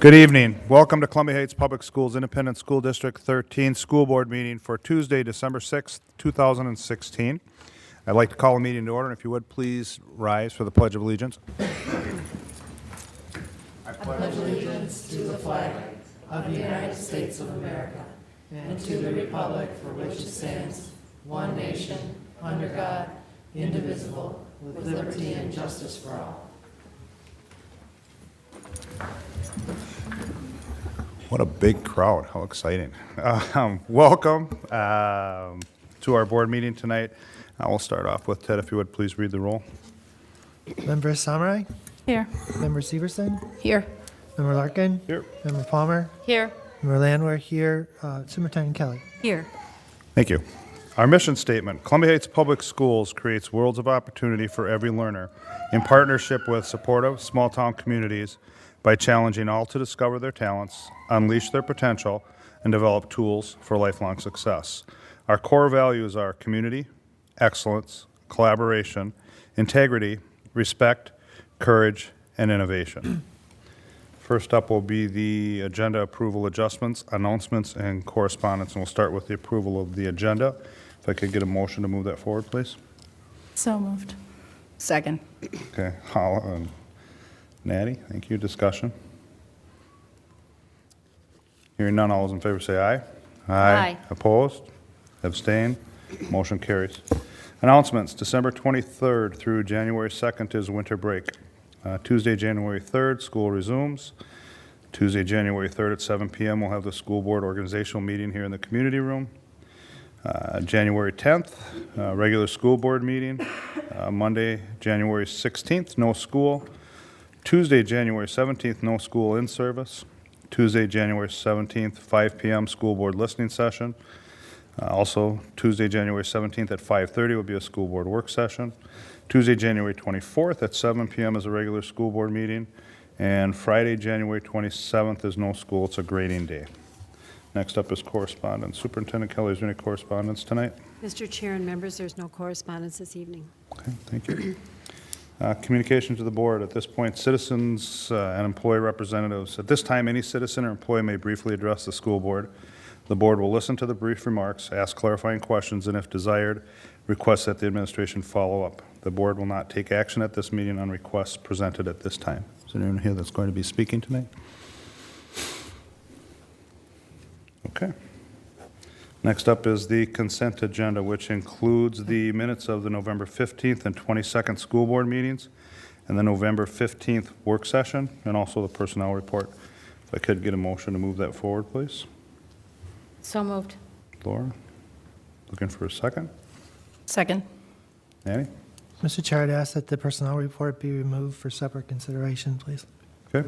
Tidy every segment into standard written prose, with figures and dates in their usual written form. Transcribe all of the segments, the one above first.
Good evening. Welcome to Columbia Heights Public Schools Independent School District 13 School Board meeting for Tuesday, December 6th, 2016. I'd like to call the meeting to order, and if you would, please rise for the Pledge of Allegiance. What a big crowd. How exciting. Welcome to our board meeting tonight. We'll start off with Ted, if you would, please read the roll. Member Samurai? Here. Member Severson? Here. Member Larkin? Here. Member Palmer? Here. Member Landwehr here. Superintendent Kelly? Here. Thank you. Our mission statement, Columbia Heights Public Schools creates worlds of opportunity for every learner in partnership with supportive small-town communities by challenging all to discover their talents, unleash their potential, and develop tools for lifelong success. Our core values are community, excellence, collaboration, integrity, respect, courage, and innovation. First up will be the agenda approval adjustments, announcements, and correspondence, and we'll start with the approval of the agenda. If I could get a motion to move that forward, please. So moved. Second. Okay, Holla and Natty, thank you. Discussion? Hearing none, all those in favor say aye. Aye. Opposed? Abstained? Motion carries. Announcements, December 23rd through January 2nd is winter break. Tuesday, January 3rd, school resumes. Tuesday, January 3rd at 7 p.m. we'll have the school board organizational meeting here in the community room. January 10th, regular school board meeting. Monday, January 16th, no school. Tuesday, January 17th, no school in service. Tuesday, January 17th, 5 p.m. school board listening session. Also, Tuesday, January 17th at 5:30 will be a school board work session. Tuesday, January 24th at 7 p.m. is a regular school board meeting. And Friday, January 27th is no school. It's a grading day. Next up is correspondence. Superintendent Kelly, is there any correspondence tonight? Mr. Chair and members, there's no correspondence this evening. Okay, thank you. Communication to the board. At this point, citizens and employee representatives. At this time, any citizen or employee may briefly address the school board. The board will listen to the brief remarks, ask clarifying questions, and if desired, request that the administration follow up. The board will not take action at this meeting on requests presented at this time. Is there anyone here that's going to be speaking tonight? Okay. Next up is the consent agenda, which includes the minutes of the November 15th and 22nd school board meetings and the November 15th work session, and also the personnel report. If I could get a motion to move that forward, please. So moved. Laura, looking for a second. Second. Annie? Mr. Chair, I'd ask that the personnel report be removed for separate consideration, please. Okay.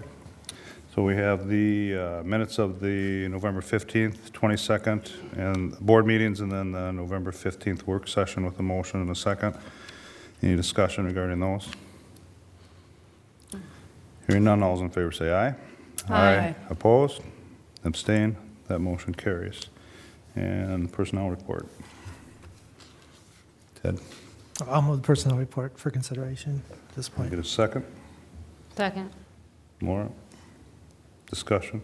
So we have the minutes of the November 15th, 22nd, and board meetings, and then the November 15th work session with a motion and a second. Any discussion regarding those? Hearing none, all those in favor say aye. Aye. Opposed? Abstain? That motion carries. And personnel report. Ted, I'll move the personnel report for consideration at this can I point. get a second? Second. Laura? Discussion?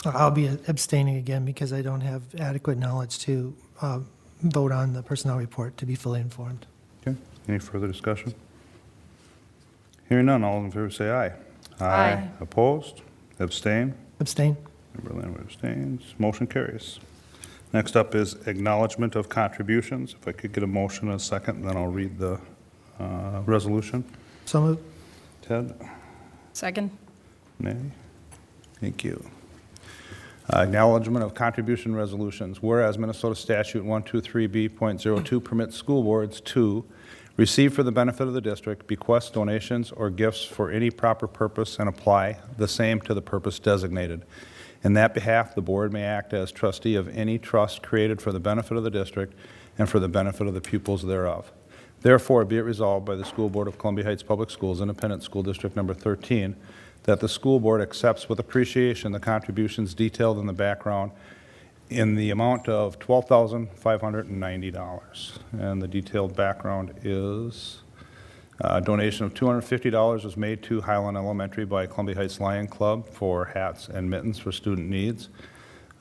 I'll be abstaining again because I don't have adequate knowledge to vote on the personnel report to be fully informed. Okay. Any further discussion? Hearing none, all in favor say aye. Aye. Opposed? Abstain? Member Abstain? Landwehr abstains. Motion carries. Next up is acknowledgement of contributions. If I could get a motion and a second, then I'll read the resolution. So moved. Ted? Second. Nay? Thank you. Acknowledgement of contribution resolutions. Whereas Minnesota Statute 123B.02 permits school boards to receive for the benefit of the district, bequest donations or gifts for any proper purpose and apply the same to the purpose designated. In that behalf, the board may act as trustee of any trust created for the benefit of the district and for the benefit of the pupils thereof. Therefore, be it resolved by the School Board of Columbia Heights Public Schools, Independent School District Number 13, that the school board accepts with appreciation the contributions detailed in the background in the amount of $12,590. And the detailed background is A donation of $250 was made to Highland Elementary by Columbia Heights Lion Club for hats and mittens for student needs.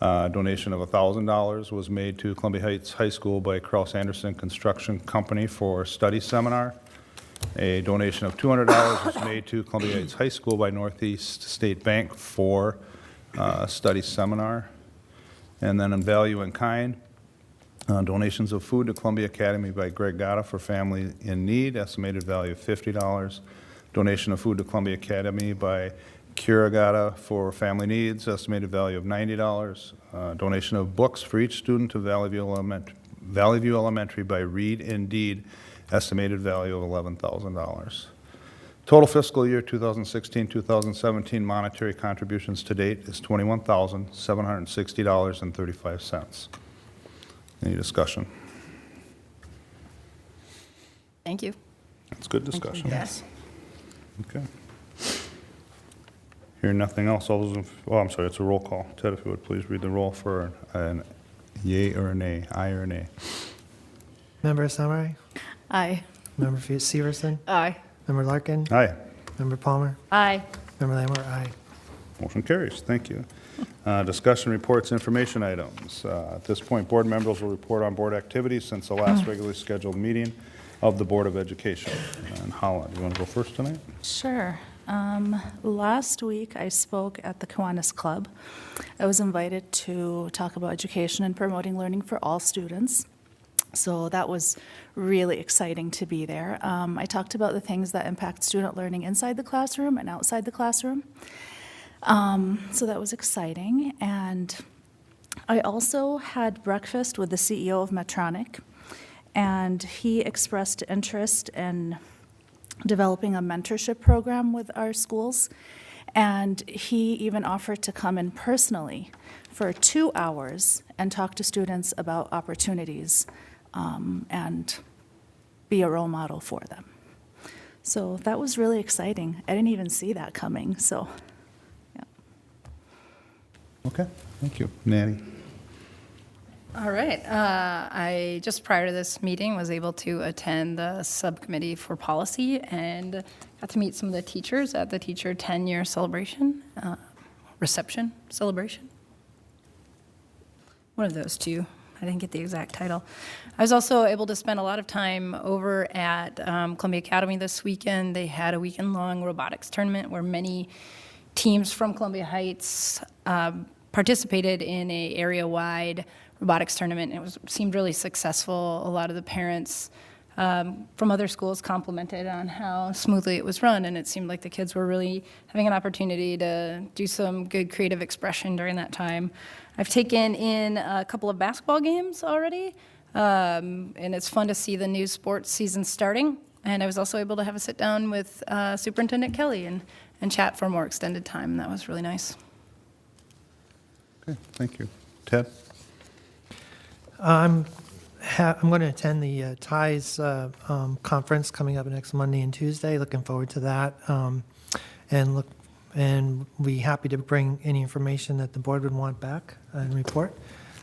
A donation of $1,000 was made to Columbia Heights High School by Kraus Anderson Construction Company for study seminar. A donation of $200 was made to Columbia Heights High School by Northeast State Bank for study seminar. And then in value in kind, donations of food to Columbia Academy by Greg Gata for family in need, estimated value of $50. Donation of food to Columbia Academy by Kira Gata for family needs, estimated value of $90. Donation of books for each student to Valley View Elementary by Read Indeed, estimated value of $11,000. Total fiscal year 2016-2017 monetary contributions to date is $21,760.35. Any discussion? Thank you. It's good discussion. Yes. Okay. Hearing nothing else, all those, I'm sorry, it's a roll call. Ted, if you would please read the roll for an yea or a nay, aye or a nay. Member Samurai? Aye. Member Severson? Aye. Member Larkin? Aye. Member Palmer? Aye. Member Lamar? Aye. Motion carries. Thank you. Discussion reports, information items. At this point, board members will report on board activities since the last regularly scheduled meeting of the Board of Education. And Holland, you want to go first tonight? Sure. Last week, I spoke at the Kiwanis Club. I was invited to talk about education and promoting learning for all students. So that was really exciting to be there. I talked about the things that impact student learning inside the classroom and outside the classroom. So that was exciting. And I also had breakfast with the CEO of Medtronic, and he expressed interest in developing a mentorship program with our schools. And he even offered to come in personally for 2 hours and talk to students about opportunities and be a role model for them. So that was really exciting. I didn't even see that coming, so, yeah. Okay, thank you. Nanny? All right. I, just prior to this meeting, was able to attend the subcommittee for policy and got to meet some of the teachers at the teacher 10-year celebration, reception celebration. One of those two. I didn't get the exact title. I was also able to spend a lot of time over at Columbia Academy this weekend. They had a weekend-long robotics tournament where many teams from Columbia Heights participated in a area-wide robotics tournament. It seemed really successful. A lot of the parents from other schools complimented on how smoothly it was run, and it seemed like the kids were really having an opportunity to do some good creative expression during that time. I've taken in a couple of basketball games already, and it's fun to see the new sports season starting. And I was also able to have a sit down with Superintendent Kelly and chat for a more extended time, and that was really nice. Okay, thank you. Ted? I'm going to attend the TIES conference coming up next Monday and Tuesday. Looking forward to that. And be happy to bring any information that the board would want back and report.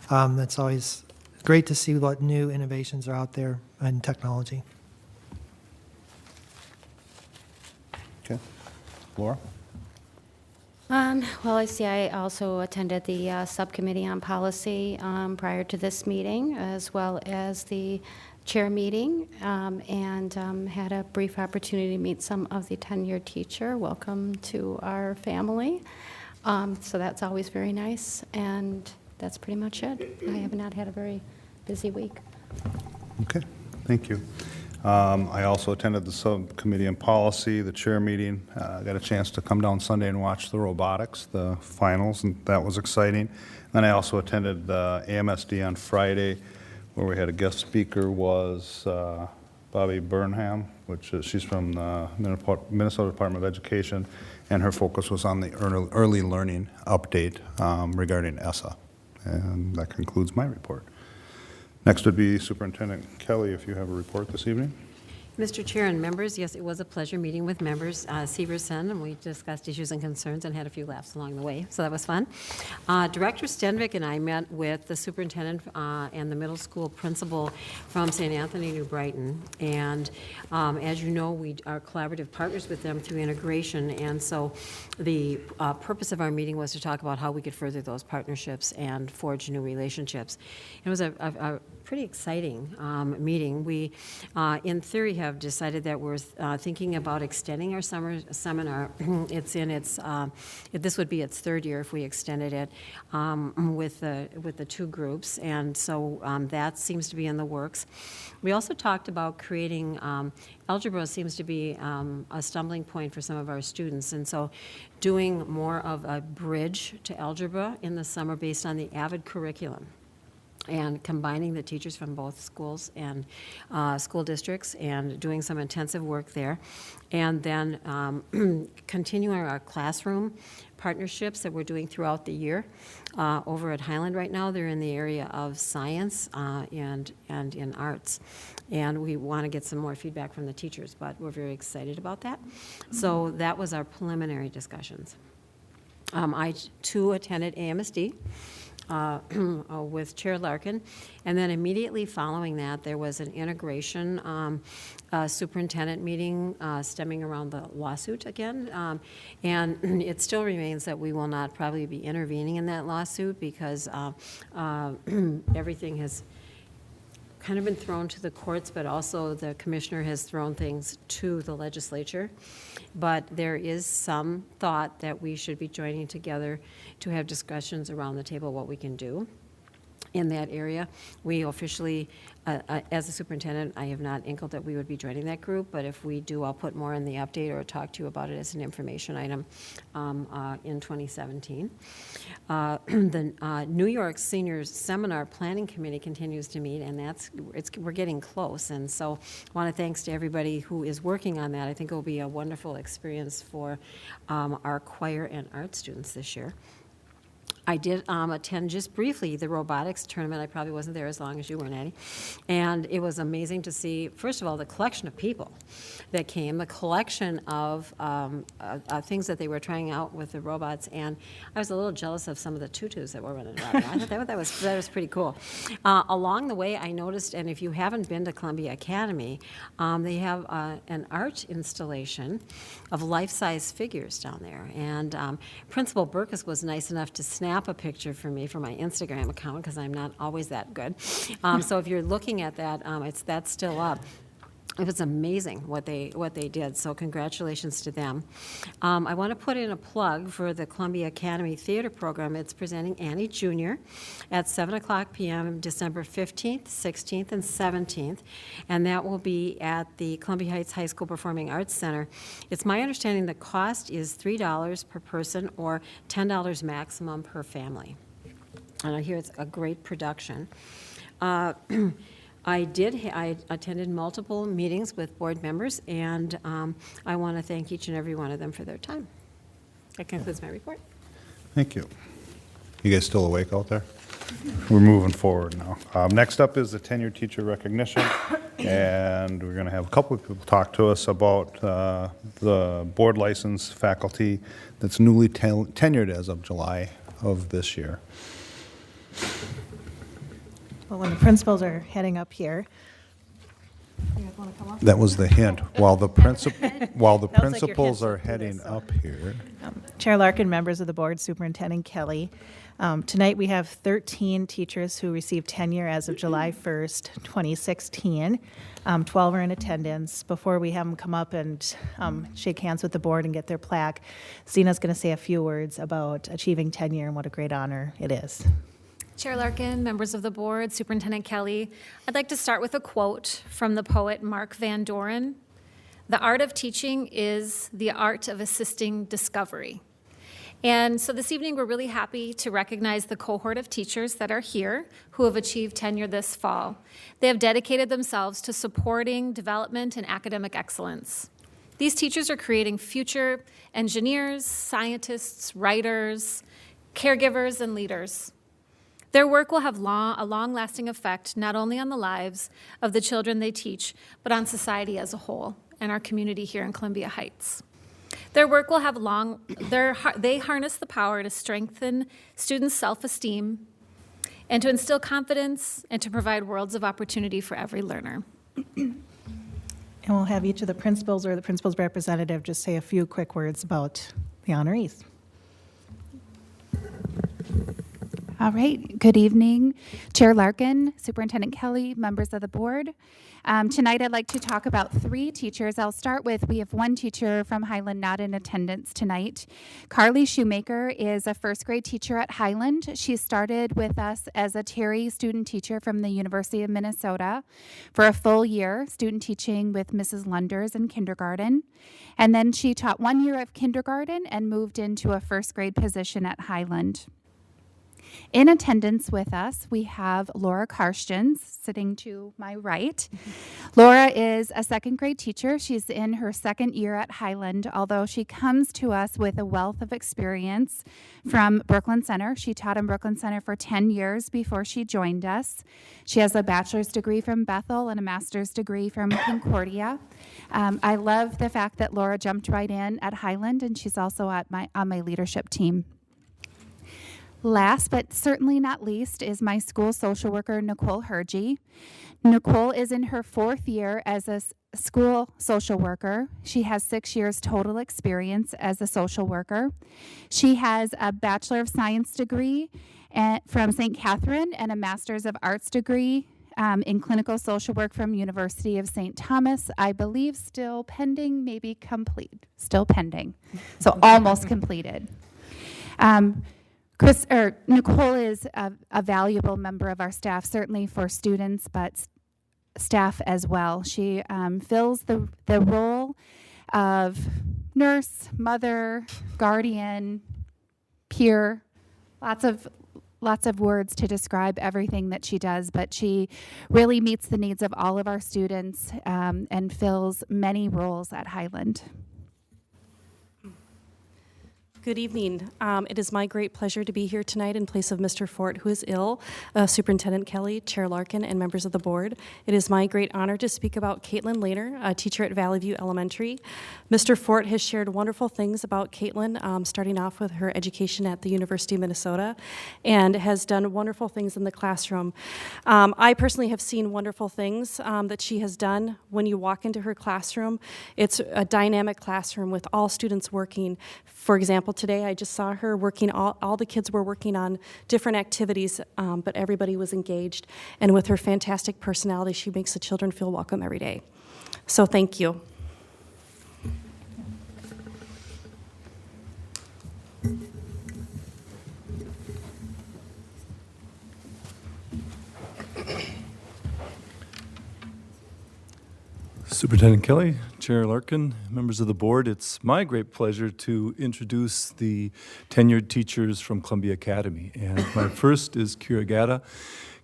That's always great to see what new innovations are out there in technology. Okay. Laura? Well, I also attended the subcommittee on policy prior to this meeting, as well as the chair meeting, and had a brief opportunity to meet some of the 10-year teacher. Welcome to our family. So that's always very nice, and that's pretty much it. I have not had a very busy week. Okay, thank you. I also attended the subcommittee on policy, the chair meeting. Got a chance to come down Sunday and watch the robotics, the finals, and that was exciting. Then I also attended AMSD on Friday, where we had a guest speaker was Bobby Burnham, she's from the Minnesota Department of Education, and her focus was on the early learning update regarding ESSA. And that concludes my report. Next would be Superintendent Kelly, if you have a report this evening. Mr. Chair and members, yes, it was a pleasure meeting with members, Severson, and we discussed issues and concerns and had a few laughs along the way, so that was fun. Director Stenvik and I met with the superintendent and the middle school principal from St. Anthony, New Brighton, and as you know, we are collaborative partners with them through integration, and so the purpose of our meeting was to talk about how we could further those partnerships and forge new relationships. It was a pretty exciting meeting. We, in theory, have decided that we're thinking about extending our summer seminar. It's in its, this would be its third year if we extended it with the two groups, and so that seems to be in the works. We also talked about creating, algebra seems to be a stumbling point for some of our students, and so doing more of a bridge to algebra in the summer based on the AVID curriculum, and combining the teachers from both schools and school districts and doing some intensive work there. And then continuing our classroom partnerships that we're doing throughout the year. Over at Highland right now, they're in the area of science and in arts. And we want to get some more feedback from the teachers, but we're very excited about that. So that was our preliminary discussions. I, too, attended AMSD. With Chair Larkin, and then immediately following that, there was an integration superintendent meeting stemming around the lawsuit again, and it still remains that we will not probably be intervening in that lawsuit because everything has kind of been thrown to the courts, but also the commissioner has thrown things to the legislature. But there is some thought that we should be joining together to have discussions around the table what we can do in that area. We officially, as a superintendent, I have not inkled that we would be joining that group, but if we do, I'll put more in the update or talk to you about it as an information item in 2017. The New York Seniors Seminar Planning Committee continues to meet, and we're getting close, and so I want to thanks to everybody who is working on that. I think it will be a wonderful experience for our choir and art students this year. I did attend just briefly the robotics tournament. I probably wasn't there as long as you were, Natty. And it was amazing to see, first of all, the collection of people that came, the collection of things that they were trying out with the robots. And I was a little jealous of some of the tutus that were running around. I thought that was pretty cool. Along the way, I noticed, and if you haven't been to Columbia Academy, they have an art installation of life-size figures down there. And Principal Burkus was nice enough to snap a picture for me for my Instagram account because I'm not always that good. So if you're looking at that, that's still up. It was amazing what they did, so congratulations to them. I want to put in a plug for the Columbia Academy Theater Program. It's presenting Annie Jr. at 7 o'clock p.m. December 15th, 16th, and 17th, and that will be at the Columbia Heights High School Performing Arts Center. It's my understanding the cost is $3 per person or $10 maximum per family. And I hear it's a great production. I attended multiple meetings with board members, and I want to thank each and every one of them for their time. That concludes my report. Thank you. You guys still awake out there? We're moving forward now. Next up is the tenured teacher recognition, and we're going to have a couple of people talk to us about the board license faculty that's newly tenured as of July of this year. Well, when the principals are heading up here, you guys want to come up? That was the hint. While the your principals hint are to this, heading so. up here. Chair Larkin, members of the board, Superintendent Kelly. Tonight we have 13 teachers who received tenure as of July 1st, 2016. 12 are in attendance. Before we have them come up and shake hands with the board and get their plaque, Zena's going to say a few words about achieving tenure and what a great honor it is. Chair Larkin, members of the board, Superintendent Kelly, I'd like to start with a quote from the poet Mark Van Doren. "The art of teaching is the art of assisting discovery." And so this evening, we're really happy to recognize the cohort of teachers that are here who have achieved tenure this fall. They have dedicated themselves to supporting development and academic excellence. These teachers are creating future engineers, scientists, writers, caregivers, and leaders. Their work will have a long-lasting effect not only on the lives of the children they teach, but on society as a whole and our community here in Columbia Heights. Their work will have they harness the power to strengthen students' self-esteem and to instill confidence and to provide worlds of opportunity for every learner. And we'll have each of the principals or the principal's representative just say a few quick words about the honorees. All right, good evening, Chair Larkin, Superintendent Kelly, members of the board. Tonight I'd like to talk about 3 teachers. I'll start with, we have 1 teacher from Highland not in attendance tonight. Carly Shoemaker is a first grade teacher at Highland. She started with us as a Terry student teacher from the University of Minnesota for a full year, student teaching with Mrs. Lunders in kindergarten. And then she taught 1 year of kindergarten and moved into a first grade position at Highland. In attendance with us, we have Laura Karstens sitting to my right. Laura is a second grade teacher. She's in her second year at Highland, although she comes to us with a wealth of experience from Brooklyn Center. She taught in Brooklyn Center for 10 years before she joined us. She has a bachelor's degree from Bethel and a master's degree from Concordia. I love the fact that Laura jumped right in at Highland, and she's also on my leadership team. Last but certainly not least is my school social worker, Nicole Hergy. Nicole is in her 4th year as a school social worker. She has 6 years total experience as a social worker. She has a Bachelor of Science degree from St. Catherine and a Master's of Arts degree in clinical social work from University of St. Thomas. I believe still pending, maybe complete. Still pending. So almost completed. Nicole is a valuable member of our staff, certainly for students, but staff as well. She fills the role of nurse, mother, guardian, peer, lots of words to describe everything that she does, but she really meets the needs of all of our students and fills many roles at Highland. Good evening. It is my great pleasure to be here tonight in place of Mr. Fort, who is ill, Superintendent Kelly, Chair Larkin, and members of the board. It is my great honor to speak about Caitlin Lehner, a teacher at Valley View Elementary. Mr. Fort has shared wonderful things about Caitlin, starting off with her education at the University of Minnesota, and has done wonderful things in the classroom. I personally have seen wonderful things that she has done. When you walk into her classroom, it's a dynamic classroom with all students working. For example, today I just saw her working, all the kids were working on different activities, but everybody was engaged. And with her fantastic personality, she makes the children feel welcome every day. So thank you. Superintendent Kelly, Chair Larkin, members of the board, it's my great pleasure to introduce the tenured teachers from Columbia Academy. And my first is Kira Gatta.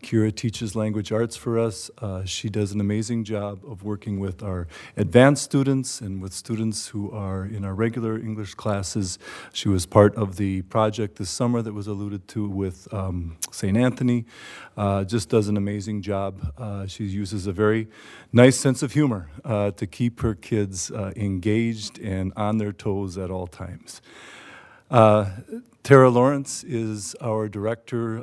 Kira teaches language arts for us. She does an amazing job of working with our advanced students and with students who are in our regular English classes. She was part of the project this summer that was alluded to with St. Anthony. Just does an amazing job. She uses a very nice sense of humor to keep her kids engaged and on their toes at all times. Tara Lawrence is our director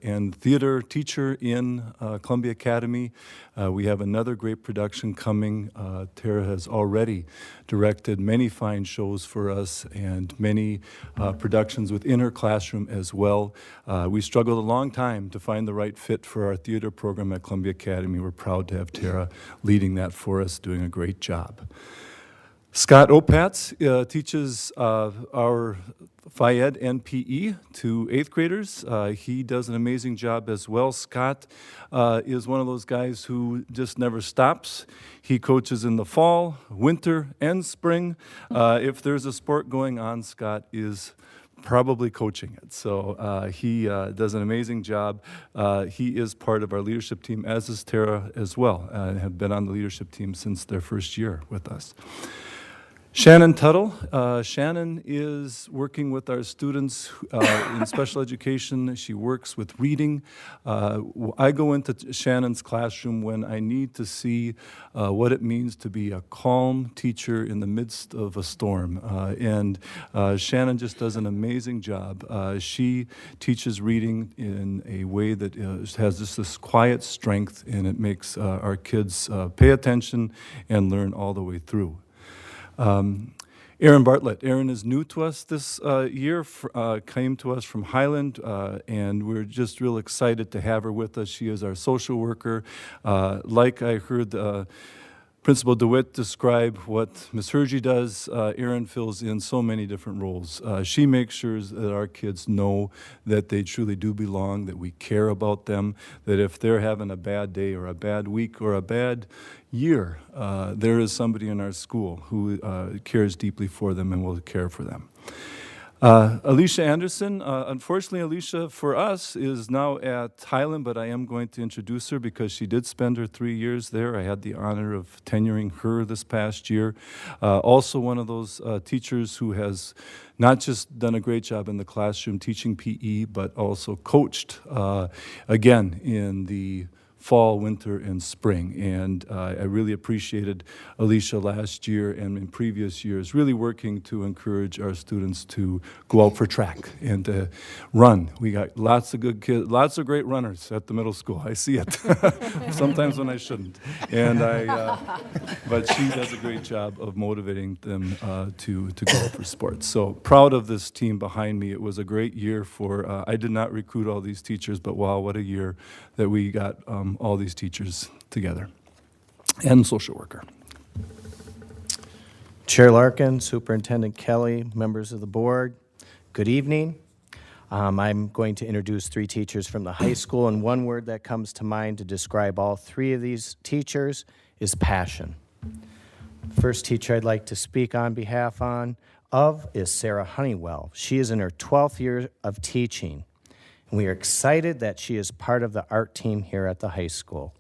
and theater teacher in Columbia Academy. We have another great production coming. Tara has already directed many fine shows for us and many productions within her classroom as well. We struggled a long time to find the right fit for our theater program at Columbia Academy. We're proud to have Tara leading that for us, doing a great job. Scott Opatz teaches our Phi-Ed and PE to 8th graders. He does an amazing job as well. Scott is one of those guys who just never stops. He coaches in the fall, winter, and spring. If there's a sport going on, Scott is probably coaching it. So he does an amazing job. He is part of our leadership team, as is Tara as well, and have been on the leadership team since their first year with us. Shannon Tuttle. Shannon is working with our students in special education. She works with reading. I go into Shannon's classroom when I need to see what it means to be a calm teacher in the midst of a storm. And Shannon just does an amazing job. She teaches reading in a way that has just this quiet strength, and it makes our kids pay attention and learn all the way through. Erin Bartlett. Erin is new to us this year, came to us from Highland, and we're just real excited to have her with us. She is our social worker. Like I heard Principal DeWitt describe what Ms. Hergy does, Erin fills in so many different roles. She makes sure that our kids know that they truly do belong, that we care about them, that if they're having a bad day or a bad week or a bad year, there is somebody in our school who cares deeply for them and will care for them. Alicia Anderson. Unfortunately, Alicia, for us, is now at Highland, but I am going to introduce her because she did spend her 3 years there. I had the honor of tenuring her this past year. Also one of those teachers who has not just done a great job in the classroom teaching PE, but also coached, again, in the fall, winter, and spring. And I really appreciated Alicia last year and in previous years really working to encourage our students to go out for track and to run. We got lots of good kids, lots of great runners at the middle school. I see it sometimes when I shouldn't. And but she does a great job of motivating them to go out for sports. So proud of this team behind me. It was a great year for, I did not recruit all these teachers, but wow, what a year that we got all these teachers together, and social worker. Chair Larkin, Superintendent Kelly, members of the board, good evening. I'm going to introduce 3 teachers from the high school, and one word that comes to mind to describe all 3 of these teachers is passion. The first teacher I'd like to speak on behalf of is Sarah Honeywell. She is in her 12th year of teaching. We are excited that she is part of the art team here at the high school.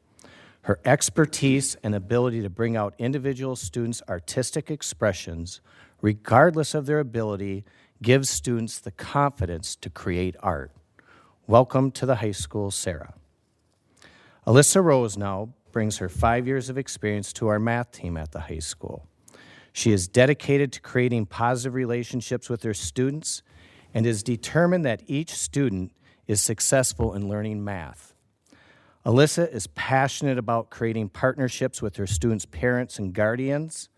Her expertise and ability to bring out individual students' artistic expressions, regardless of their ability, gives students the confidence to create art. Welcome to the high school, Sarah. Alyssa Rose now brings her 5 years of experience to our math team at the high school. She is dedicated to creating positive relationships with her students and is determined that each student is successful in learning math. Alyssa is passionate about creating partnerships with her students' parents and guardians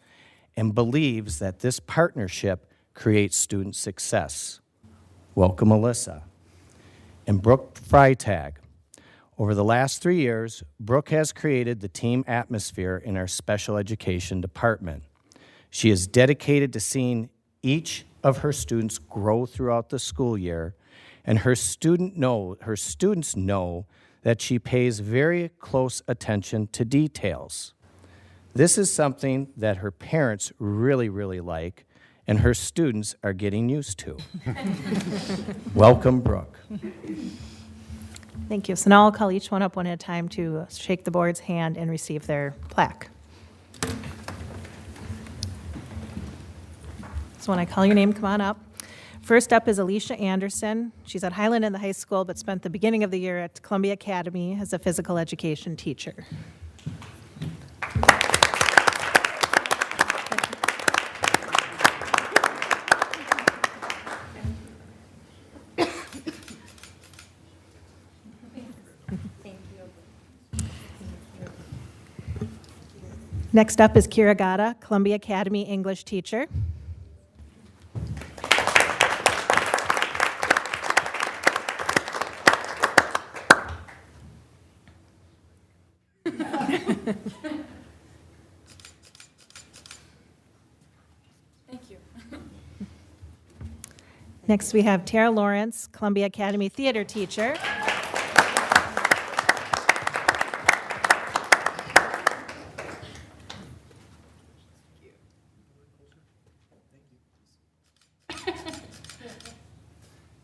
and believes that this partnership creates student success. Welcome, Alyssa. And Brooke Freitag. Over the last 3 years, Brooke has created the team atmosphere in our special education department. She is dedicated to seeing each of her students grow throughout the school year, and her students know that she pays very close attention to details. This is something that her parents really, really like, and her students are getting used to. Welcome, Brooke. Thank you. So now I'll call each one up one at a time to shake the board's hand and receive their plaque. So when I call your name, come on up. First up is Alicia Anderson. She's at Highland in the high school, but spent the beginning of the year at Columbia Academy as a physical education teacher. Next up is Kira Gata, Columbia Academy English teacher. Thank you. Next, we have Tara Lawrence, Columbia Academy theater teacher.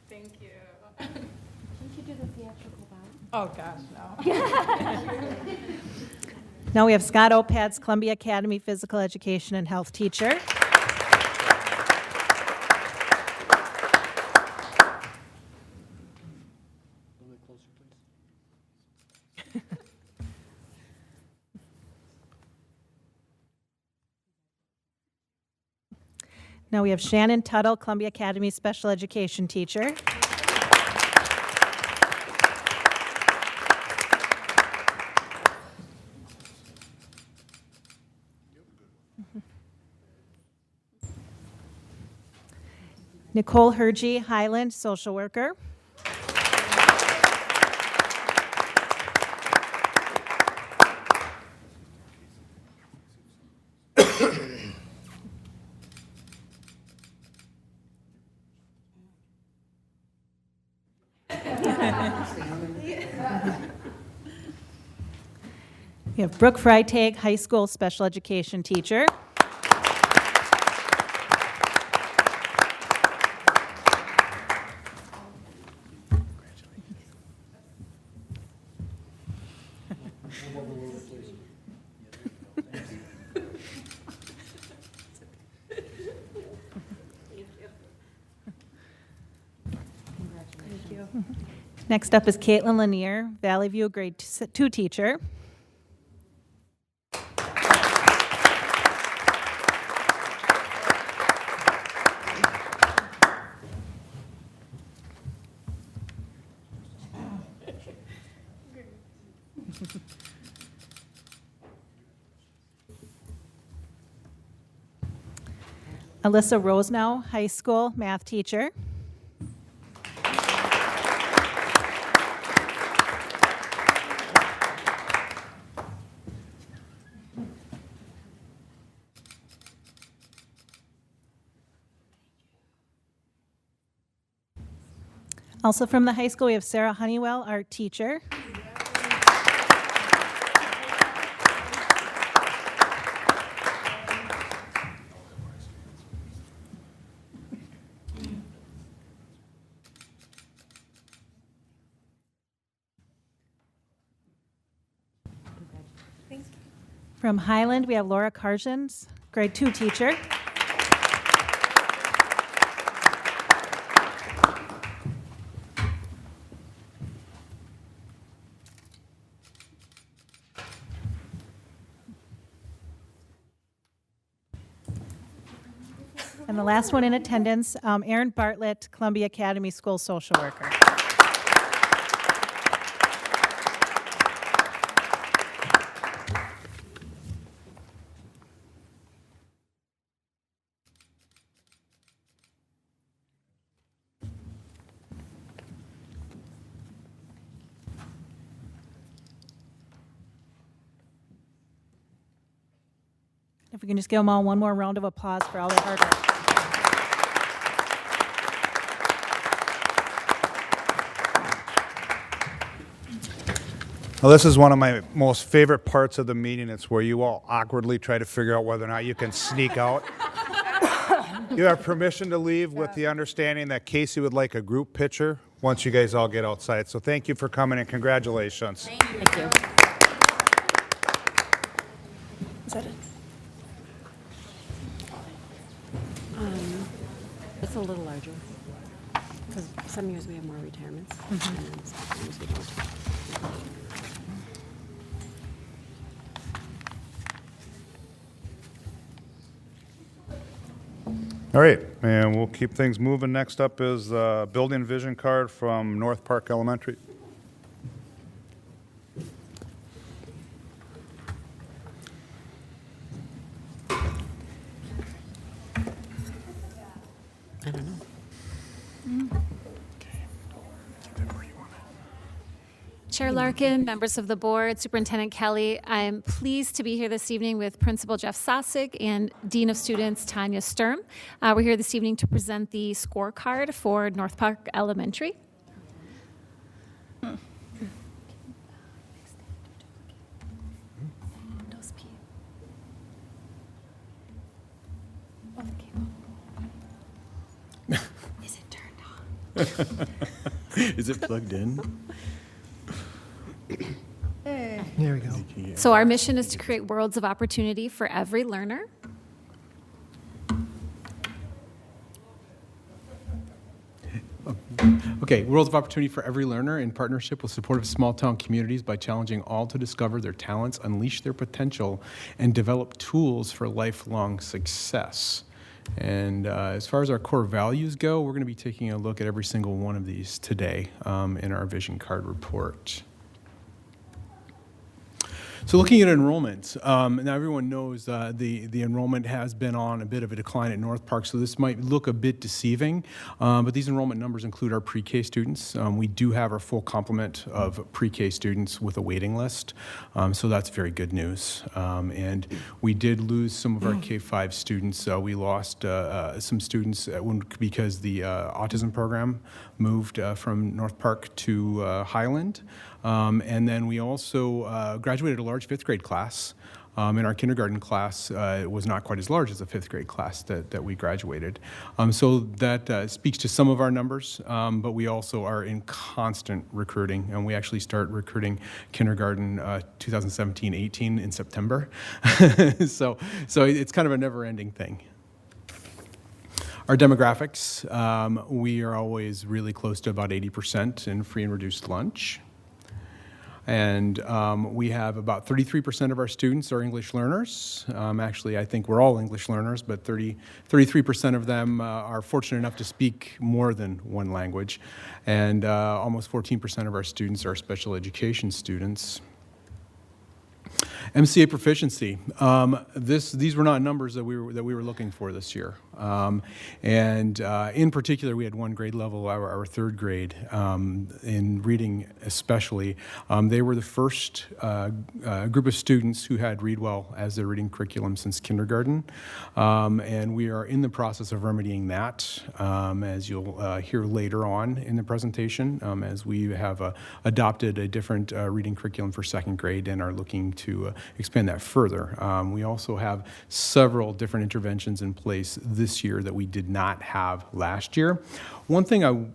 Thank you. Can't you do the theatrical bow? Oh, gosh, no. Now we have Scott Opads, Columbia Academy physical education and health teacher. Now we have Shannon Tuttle, Columbia Academy special education teacher. Nicole Hergy, Highland, social worker. We have Brooke Freitag, high school special education teacher. Next up is Caitlin Lanier, Valley View grade 2 teacher. Alyssa Rosenow, high school math teacher. Also from the high school, we have Sarah Honeywell, art teacher. From Highland, we have Laura Carjens, grade 2 teacher. And the last one in attendance, Erin Bartlett, Columbia Academy School social worker. If we can just give them all one more round of applause for all their hard work. Well, this is one of my most favorite parts of the meeting. It's where you all awkwardly try to figure out whether or not you can sneak out. You have permission to leave with the understanding that Casey would like a group picture once you guys all get outside. So thank you for coming and congratulations. Thank you. Is that it? It's a little larger, because some years we have more retirements, and some years we don't. All right, and we'll keep things moving. Next up is the building vision card from North Park Elementary. I don't know. Chair Larkin, members of the board, Superintendent Kelly, I'm pleased to be here this evening with Principal Jeff Sosik and Dean of Students Tanya Sturm. We're here this evening to present the scorecard for North Park Elementary. Is it turned on? Is it plugged in? There we go. So our mission is to create worlds of opportunity for every learner. Okay, worlds of opportunity for every learner in partnership with supportive small-town communities by challenging all to discover their talents, unleash their potential, and develop tools for lifelong success. And as far as our core values go, we're going to be taking a look at every single one of these today in our vision card report. So looking at enrollment, now everyone knows the enrollment has been on a bit of a decline at North Park, so this might look a bit deceiving, but these enrollment numbers include our pre-K students. We do have our full complement of pre-K students with a waiting list, so that's very good news. And we did lose some of our K-5 students. We lost some students because the autism program moved from North Park to Highland. And then we also graduated a large fifth grade class. In our kindergarten class, it was not quite as large as the fifth grade class that we graduated. So that speaks to some of our numbers, but we also are in constant recruiting, and we actually start recruiting kindergarten 2017-18 in September. So it's kind of a never-ending thing. Our demographics, we are always really close to about 80% in free and reduced lunch. And we have about 33% of our students are English learners. Actually, I think we're all English learners, but 33% of them are fortunate enough to speak more than one language. And almost 14% of our students are special education students. MCA proficiency. These were not numbers that we were looking for this year. And in particular, we had one grade level, our third grade, in reading especially. They were the first group of students who had Read Well as their reading curriculum since kindergarten. And we are in the process of remedying that, as you'll hear later on in the presentation, as we have adopted a different reading curriculum for second grade and are looking to expand that further. We also have several different interventions in place this year that we did not have last year. One thing am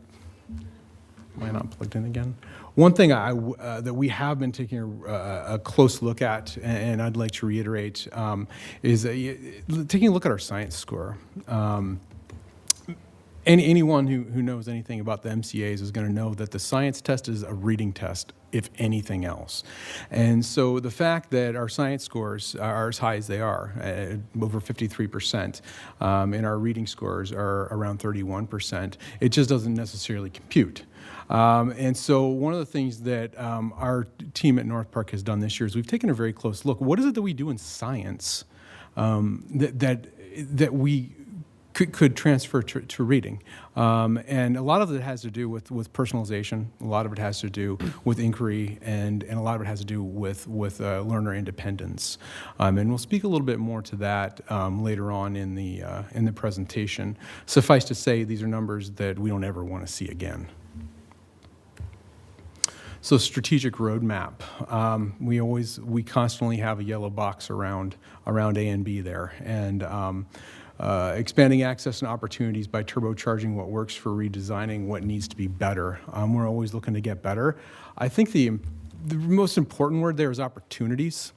I not plugged in again? One thing that we have been taking a close look at, and I'd like to reiterate, is taking a look at our science score. Anyone who knows anything about the MCAs is going to know that the science test is a reading test, if anything else. And so the fact that our science scores are as high as they are, over 53%, and our reading scores are around 31%, it just doesn't necessarily compute. And so one of the things that our team at North Park has done this year is we've taken a very close look. What is it that we do in science that we could transfer to reading? And a lot of it has to do with personalization. A lot of it has to do with inquiry, and a lot of it has to do with learner independence. And we'll speak a little bit more to that later on in the presentation. Suffice to say, these are numbers that we don't ever want to see again. So strategic roadmap. We constantly have a yellow box around A and B there, and expanding access and opportunities by turbocharging what works for redesigning what needs to be better. We're always looking to get better. I think the most important word there is opportunities.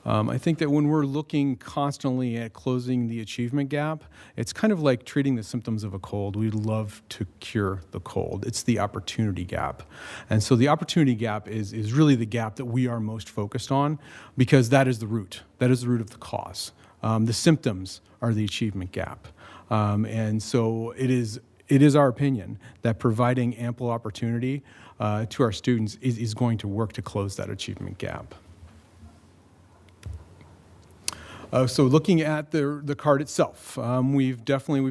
I think that when we're looking constantly at closing the achievement gap, it's kind of like treating the symptoms of a cold. We'd love to cure the cold. It's the opportunity gap. And so the opportunity gap is really the gap that we are most focused on, because that is the root. That is the root of the cause. The symptoms are the achievement gap. And so it is our opinion that providing ample opportunity to our students is going to work to close that achievement gap. So looking at the card itself, we've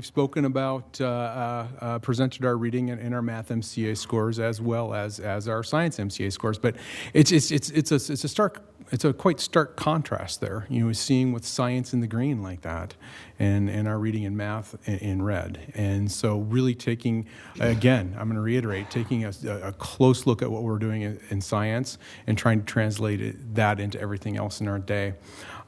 spoken about, presented our reading and our math MCA scores as well as our science MCA scores, but it's a quite stark contrast there. Seeing with science in the green like that, and our reading and math in red. And so really taking, again, I'm going to reiterate, taking a close look at what we're doing in science and trying to translate that into everything else in our day.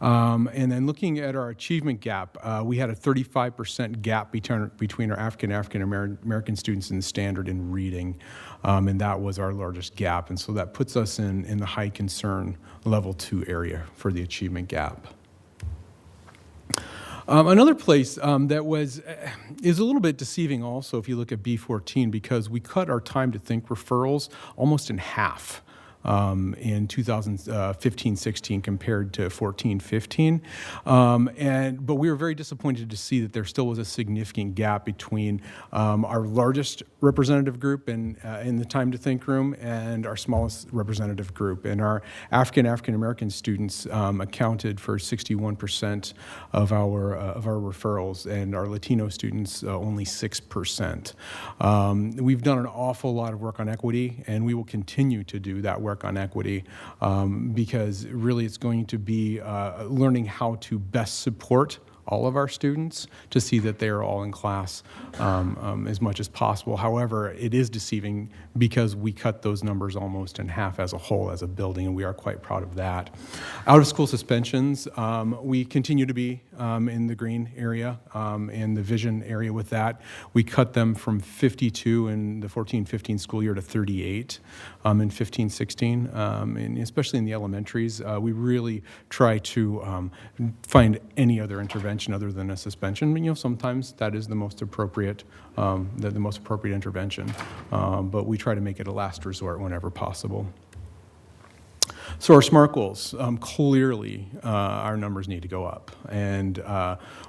And then looking at our achievement gap, we had a 35% gap between our African American students in the standard in reading, and that was our largest gap. And so that puts us in the high concern level 2 area for the achievement gap. Another place that is a little bit deceiving also if you look at B14, because we cut our time to think referrals almost in half. in 2015-16 compared to 14-15. But we were very disappointed to see that there still was a significant gap between our largest representative group in the Time to Think room and our smallest representative group. And our African-American students accounted for 61% of our referrals, and our Latino students only 6%. We've done an awful lot of work on equity, and we will continue to do that work on equity because really it's going to be learning how to best support all of our students to see that they are all in class as much as possible. However, it is deceiving because we cut those numbers almost in half as a whole, as a building, and we are quite proud of that. Out-of-school suspensions, we continue to be in the green area, in the vision area with that. We cut them from 52 in the 14-15 school year to 38 in 15-16, and especially in the elementaries. We really try to find any other intervention other than a suspension. You know, sometimes that is the most appropriate, the most appropriate intervention, but we try to make it a last resort whenever possible. So our SMART goals, clearly our numbers need to go up, and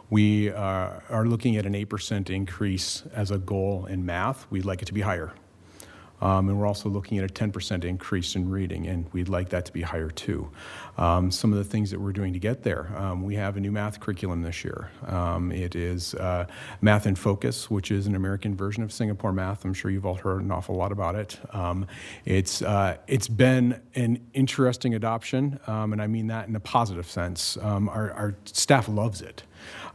we are looking at an 8% increase as a goal in math. We'd like it to be higher. And we're also looking at a 10% increase in reading, and we'd like that to be higher too. Some of the things that we're doing to get there, we have a new math curriculum this year. It is Math in Focus, which is an American version of Singapore Math. I'm sure you've all heard an awful lot about it. It's been an interesting adoption, and I mean that in a positive sense. Our staff loves it.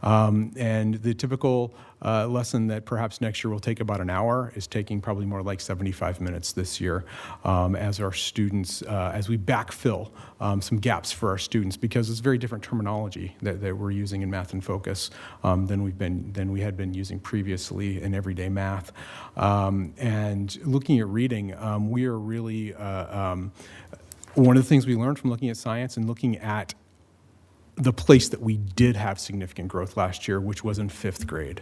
And the typical lesson that perhaps next year will take about an hour is taking probably more like 75 minutes this year as our students, as we backfill some gaps for our students, because it's very different terminology that we're using in Math in Focus than we had been using previously in everyday math. And looking at reading, we are really, one of the things we learned from looking at science and looking at the place that we did have significant growth last year, which was in 5th grade.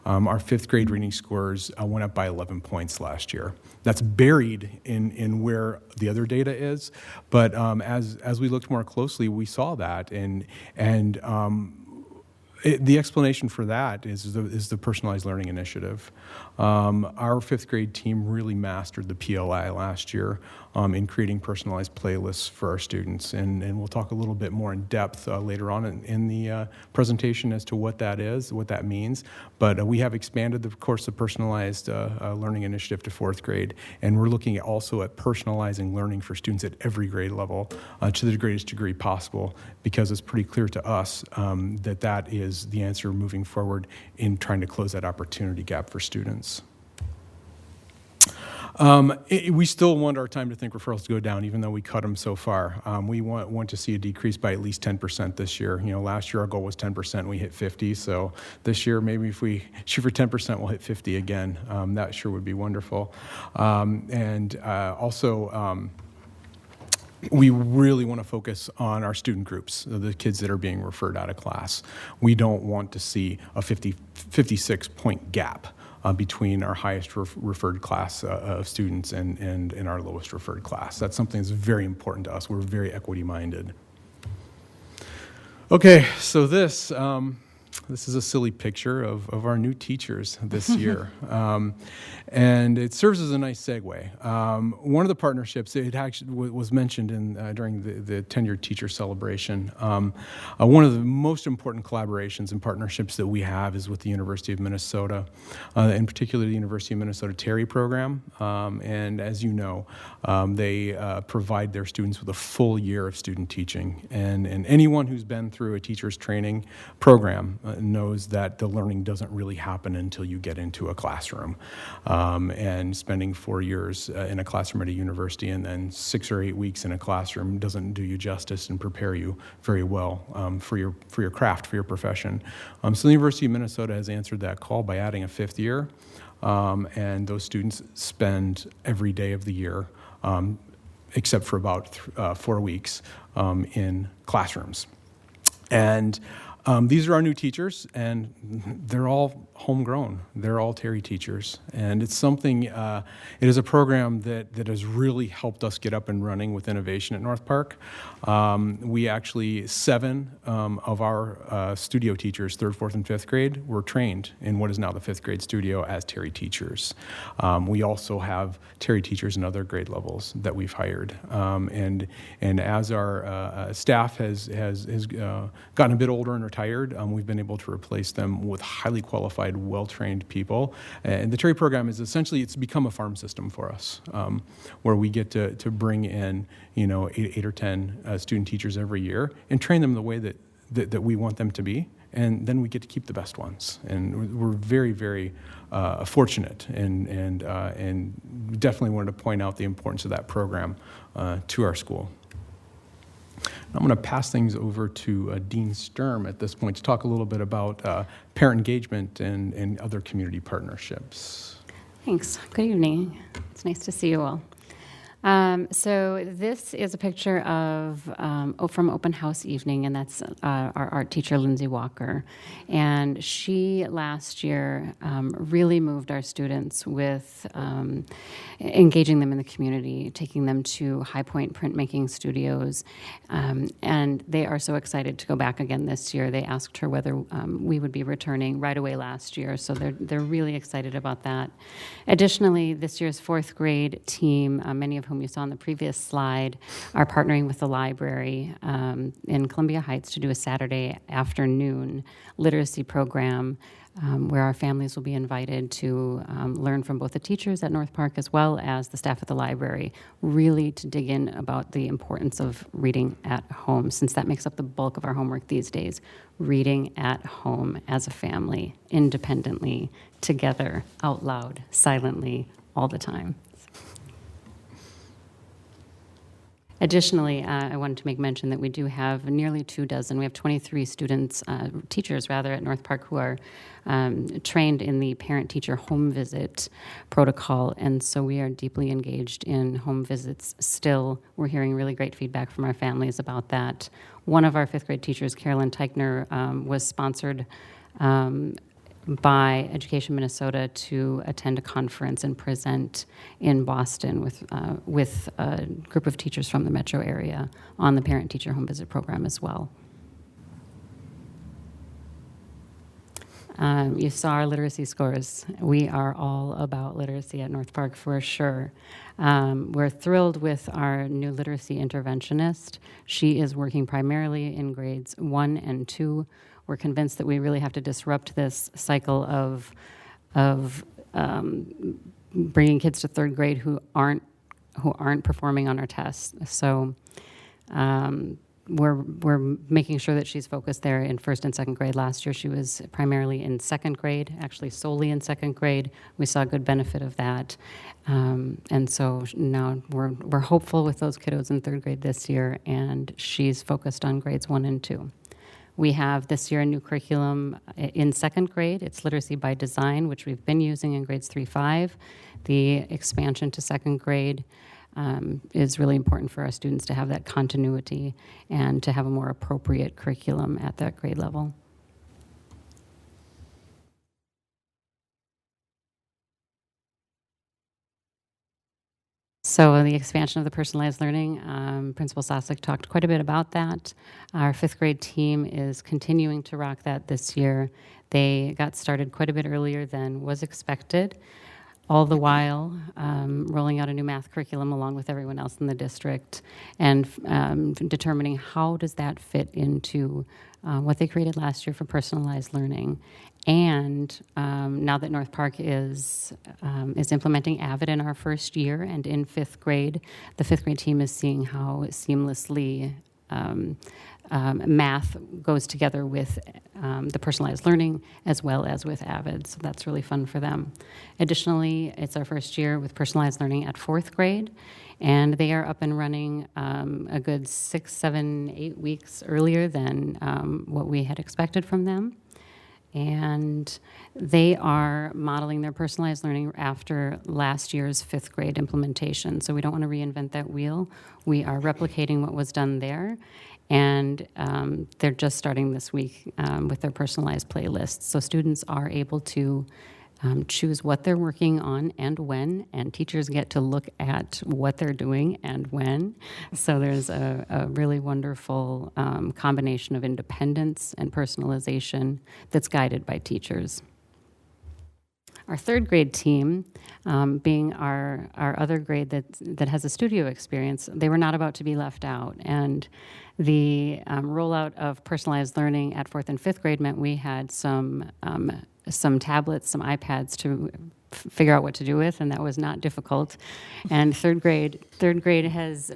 Our 5th grade reading scores went up by 11 points last year. That's buried in where the other data is, but as we looked more closely, we saw that, the explanation for that is the Personalized Learning Initiative. Our 5th grade team really mastered the PLI last year in creating personalized playlists for our students, and we'll talk a little bit more in depth later on in the presentation as to what that is, what that means. But we have expanded the course of Personalized Learning Initiative to 4th grade, and we're looking also at personalizing learning for students at every grade level to the greatest degree possible, because it's pretty clear to us that is the answer moving forward in trying to close that opportunity gap for students. We still want our time to think referrals to go down, even though we cut them so far. We want to see a decrease by at least 10% this year. You know, last year our goal was 10%, we hit 50. So this year, maybe if we shoot for 10%, we'll hit 50 again. That sure would be wonderful. We really want to focus on our student groups, the kids that are being referred out of class. We don't want to see a 56-point gap between our highest referred class of students and our lowest referred class. That's something that's very important to us. We're very equity-minded. Okay, so this is a silly picture of our new teachers this year. And it serves as a nice segue. One of the partnerships, it actually was mentioned during the tenured teacher celebration. One of the most important collaborations and partnerships that we have is with the University of Minnesota, in particular the University of Minnesota Terry program. And as you know, they provide their students with a full year of student teaching. And anyone who's been through a teacher's training program knows that the learning doesn't really happen until you get into a classroom. And spending 4 years in a classroom at a university and then 6 or 8 weeks in a classroom doesn't do you justice and prepare you very well for your craft, for your profession. So the University of Minnesota has answered that call by adding a 5th year, and those students spend every day of the year, except for about 4 weeks, in classrooms. And these are our new teachers, and they're all homegrown. They're all Terry teachers. And it's something, it is a program that has really helped us get up and running with innovation at North Park. We actually, 7 of our studio teachers, 3rd, 4th, and 5th grade, were trained in what is now the 5th grade studio as Terry teachers. We also have Terry teachers in other grade levels that we've hired. And as our staff has gotten a bit older and retired, we've been able to replace them with highly qualified, well-trained people. And the Terry program is essentially, it's become a farm system for us, where we get to bring in, 8 or 10 student teachers every year and train them the way that we want them to be. And then we get to keep the best ones. And we're very, very fortunate and definitely wanted to point out the importance of that program to our school. I'm going to pass things over to Dean Sturm at this point to talk a little bit about parent engagement and other community partnerships. Thanks. Good evening. It's nice to see you all. So this is a picture of from Open House Evening, and that's our art teacher, Lindsay Walker. And she, last year, really moved our students with engaging them in the community, taking them to High Point printmaking studios. And they are so excited to go back again this year. They asked her whether we would be returning right away last year, so they're really excited about that. Additionally, this year's 4th grade team, many of whom you saw on the previous slide, are partnering with the library in Columbia Heights to do a Saturday afternoon literacy program where our families will be invited to learn from both the teachers at North Park as well as the staff at the library, really to dig in about the importance of reading at home, since that makes up the bulk of our homework these days. Reading at home as a family, independently, together, out loud, silently, all the time. Additionally, I wanted to make mention that we do have nearly 24. We have 23 students, teachers rather, at North Park who are trained in the parent-teacher home visit protocol, and so we are deeply engaged in home visits still. We're hearing really great feedback from our families about that. One of our 5th grade teachers, Carolyn Teichner, was sponsored by Education Minnesota to attend a conference and present in Boston with a group of teachers from the metro area on the parent-teacher home visit program as well. You saw our literacy scores. We are all about literacy at North Park for sure. We're thrilled with our new literacy interventionist. She is working primarily in grades 1 and 2. We're convinced that we really have to disrupt this cycle of bringing kids to 3rd grade who aren't performing on our tests. So we're making sure that she's focused there in 1st and 2nd grade. Last year she was primarily in 2nd grade, actually solely in 2nd grade. We saw good benefit of that, and so now we're hopeful with those kiddos in 3rd grade this year, and she's focused on grades 1 and 2. We have this year a new curriculum in 2nd grade. It's Literacy by Design, which we've been using in grades 3-5. The expansion to 2nd grade is really important for our students to have that continuity and to have a more appropriate curriculum at that grade level. So the expansion of the personalized learning, Principal Sosik talked quite a bit about that. Our 5th grade team is continuing to rock that this year. They got started quite a bit earlier than was expected, all the while rolling out a new math curriculum along with everyone else in the district and determining how does that fit into what they created last year for personalized learning. And now that North Park is implementing AVID in our 1st year and in 5th grade, the 5th grade team is seeing how seamlessly math goes together with the personalized learning as well as with AVID, so that's really fun for them. Additionally, it's our 1st year with personalized learning at 4th grade, and they are up and running a good 6, 7, 8 weeks earlier than what we had expected from them. And they are modeling their personalized learning after last year's 5th grade implementation. So we don't want to reinvent that wheel. We are replicating what was done there. And they're just starting this week with their personalized playlists. So students are able to choose what they're working on and when, and teachers get to look at what they're doing and when. So there's a really wonderful combination of independence and personalization that's guided by teachers. Our third grade team, being our other grade that has a studio experience, they were not about to be left out. And the rollout of personalized learning at 4th and 5th grade meant we had some tablets, some iPads to figure out what to do with, and that was not difficult. And third grade has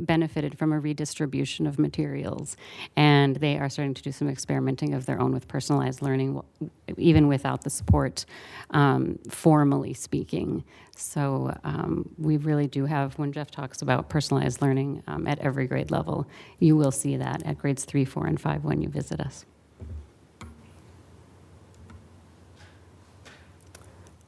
benefited from a redistribution of materials, and they are starting to do some experimenting of their own with personalized learning, even without the support, formally speaking. So we really do have, when Jeff talks about personalized learning at every grade level, you will see that at grades 3, 4, and 5 when you visit us.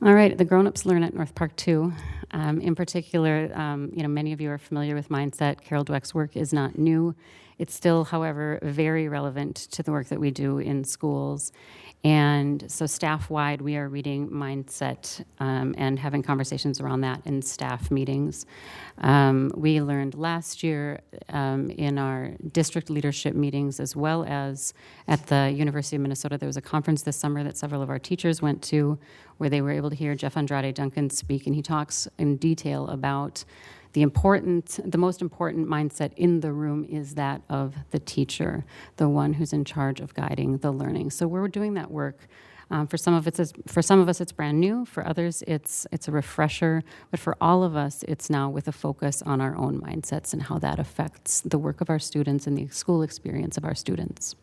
All right, the grown-ups learn at North Park too. In particular, many of you are familiar with Mindset. Carol Dweck's work is not new. It's still, however, very relevant to the work that we do in schools. And so staff-wide, we are reading Mindset and having conversations around that in staff meetings. We learned last year in our district leadership meetings, as well as at the University of Minnesota, there was a conference this summer that several of our teachers went to, where they were able to hear Jeff Andrade Duncan speak, and he talks in detail about the most important mindset in the room is that of the teacher, the one who's in charge of guiding the learning. So we're doing that work. For some of us, it's brand new. For others, it's a refresher. But for all of us, it's now with a focus on our own mindsets and how that affects the work of our students and the school experience of our students.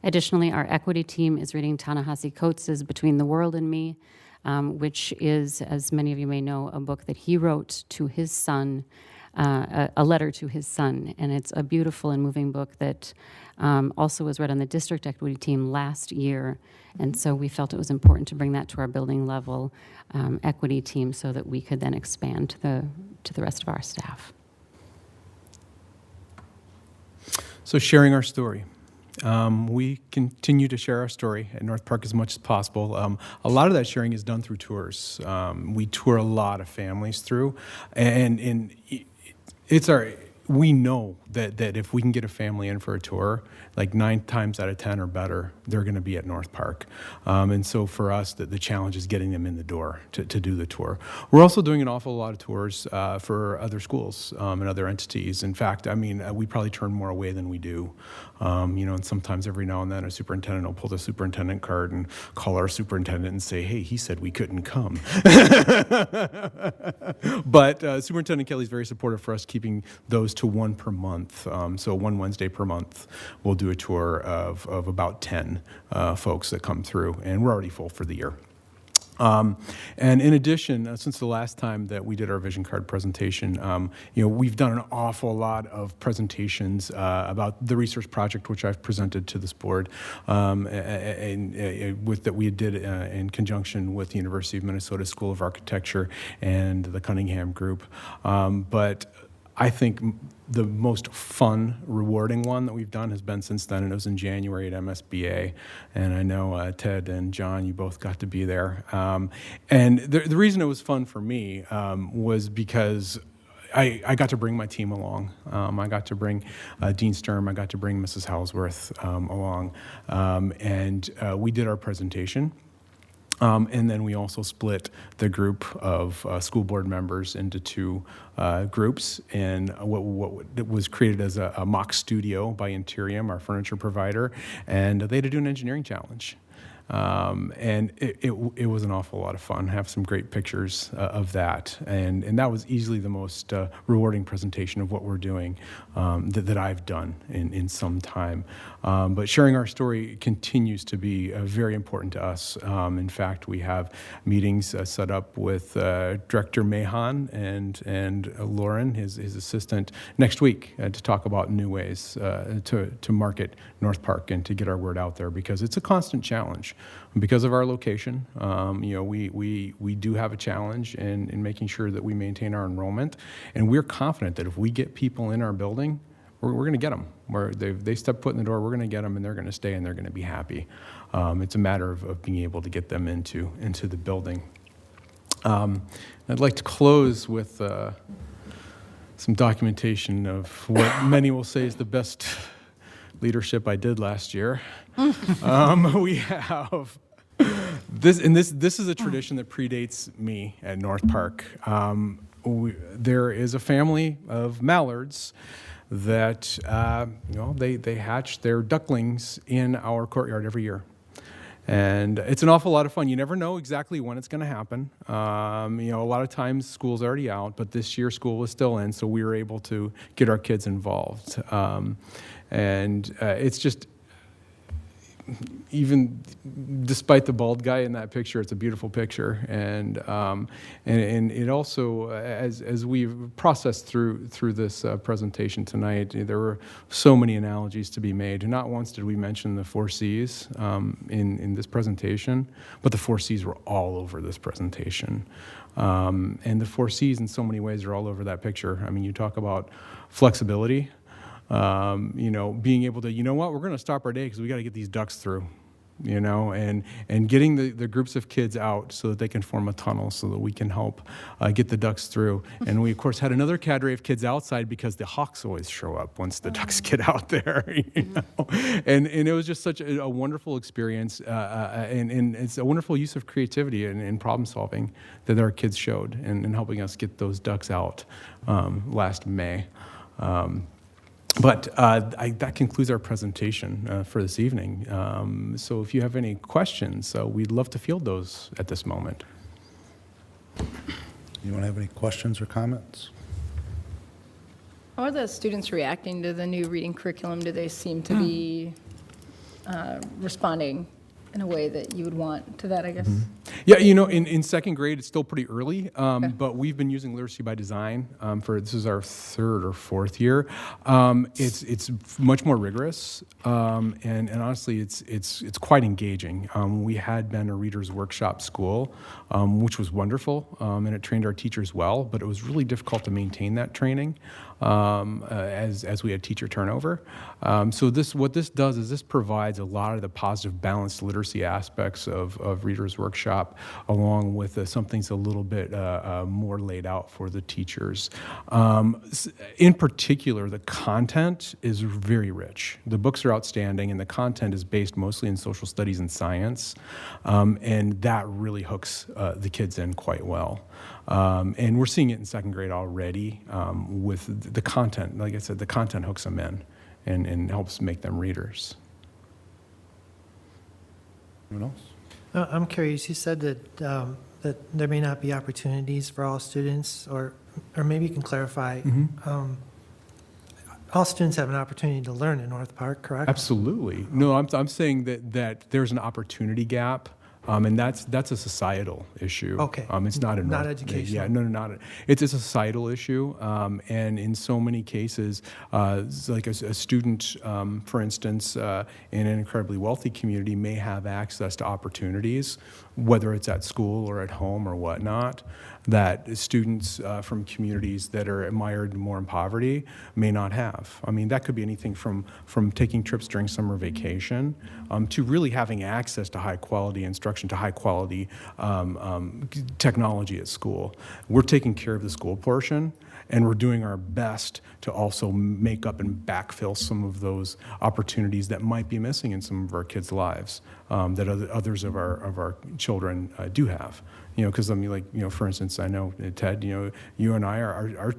Additionally, our equity team is reading Ta-Nehisi Coates' Between the World and Me, which is, as many of you may know, a book that he wrote to his son, a letter to his son. And it's a beautiful and moving book that also was read on the district equity team last year. And so we felt it was important to bring that to our building level equity team so that we could then expand to the rest of our staff. So sharing our story. We continue to share our story at North Park as much as possible. A lot of that sharing is done through tours. We tour a lot of families through, and we know that if we can get a family in for a tour, like 9 times out of 10 or better, they're going to be at North Park. And so for us, the challenge is getting them in the door to do the tour. We're also doing an awful lot of tours for other schools and other entities. In fact, we probably turn more away than we do. And sometimes every now and then a superintendent will pull the superintendent card and call our superintendent and say, hey, he said we couldn't come. But Superintendent Kelly's very supportive for us keeping those to 1 per month. So one Wednesday per month, we'll do a tour of about 10 folks that come through, and we're already full for the year. And in addition, since the last time that we did our vision card presentation, we've done an awful lot of presentations about the research project, which I've presented to this board, that we did in conjunction with the University of Minnesota School of Architecture and the Cunningham Group. But I think the most fun, rewarding one that we've done has been since then, and it was in January at MSBA. And I know Ted and John, you both got to be there. And the reason it was fun for me was because I got to bring my team along. I got to bring Dean Sturm, I got to bring Mrs. Houseworth along. And we did our presentation. And then we also split the group of school board members into 2 groups, and what was created as a mock studio by Interium, our furniture provider, and they had to do an engineering challenge. And it was an awful lot of fun. Have some great pictures of that, and that was easily the most rewarding presentation of what we're doing that I've done in some time. But sharing our story continues to be very important to us. In fact, we have meetings set up with Director Mahan and Lauren, his assistant, next week to talk about new ways to market North Park and to get our word out there, because it's a constant challenge. Because of our location, we do have a challenge in making sure that we maintain our enrollment, and we're confident that if we get people in our building, we're going to get them. Where they step foot in the door, we're going to get them, and they're going to stay, and they're going to be happy. It's a matter of being able to get them into the building. I'd like to close with some documentation of what many will say is the best leadership I did last year. We have this, and this is a tradition that predates me at North Park. There is a family of mallards that they hatch their ducklings in our courtyard every year. And it's an awful lot of fun. You never know exactly when it's going to happen. A lot of times school's already out, but this year school was still in, so we were able to get our kids involved. It's just, even despite the bald guy in that picture, it's a beautiful picture. And it also, as we've processed through this presentation tonight, there were so many analogies to be made. Not once did we mention the 4 C's in this presentation, but the 4 C's were all over this presentation. And the 4 C's in so many ways are all over that picture. I mean, you talk about flexibility. Being able to, we're going to stop our day because we got to get these ducks through, and getting the groups of kids out so that they can form a tunnel so that we can help get the ducks through. And we, of course, had another cadre of kids outside because the hawks always show up once the ducks get out there, And it was just such a wonderful experience, and it's a wonderful use of creativity and problem solving that our kids showed in helping us get those ducks out last May. But that concludes our presentation for this evening. So if you have any questions, we'd love to field those at this moment. Anyone have any questions or comments? How are the students reacting to the new reading curriculum? Do they seem to be responding in a way that you would want to that, I guess? Yeah, in second grade, it's still pretty early, but we've been using Literacy by Design this is our 3rd or 4th year. It's much more rigorous, and honestly, it's quite engaging. We had been a readers workshop school, which was wonderful, and it trained our teachers well, but it was really difficult to maintain that training as we had teacher turnover. So what this does is this provides a lot of the positive balanced literacy aspects of Reader's Workshop, along with something's a little bit more laid out for the teachers. In particular, the content is very rich. The books are outstanding, and the content is based mostly in social studies and science, and that really hooks the kids in quite well. And we're seeing it in second grade already with the content. Like I said, the content hooks them in and helps make them readers. Anyone else? I'm curious, you said that there may not be opportunities for all students, or maybe you can clarify. All students have an opportunity to learn in North Park, correct? Absolutely. No, I'm saying that there's an opportunity gap. And that's a societal issue. Okay. It's not a Not educational. Yeah, no, not. It's a societal issue, and in so many cases, like a student, for instance, in an incredibly wealthy community, may have access to opportunities, whether it's at school or at home or whatnot, that students from communities that are mired more in poverty may not have. I mean, that could be anything from taking trips during summer vacation to really having access to high quality instruction, to high quality technology at school. We're taking care of the school portion, and we're doing our best to also make up and backfill some of those opportunities that might be missing in some of our kids' lives that others of our children do have. Because I mean, for instance, I know Ted, you and I are our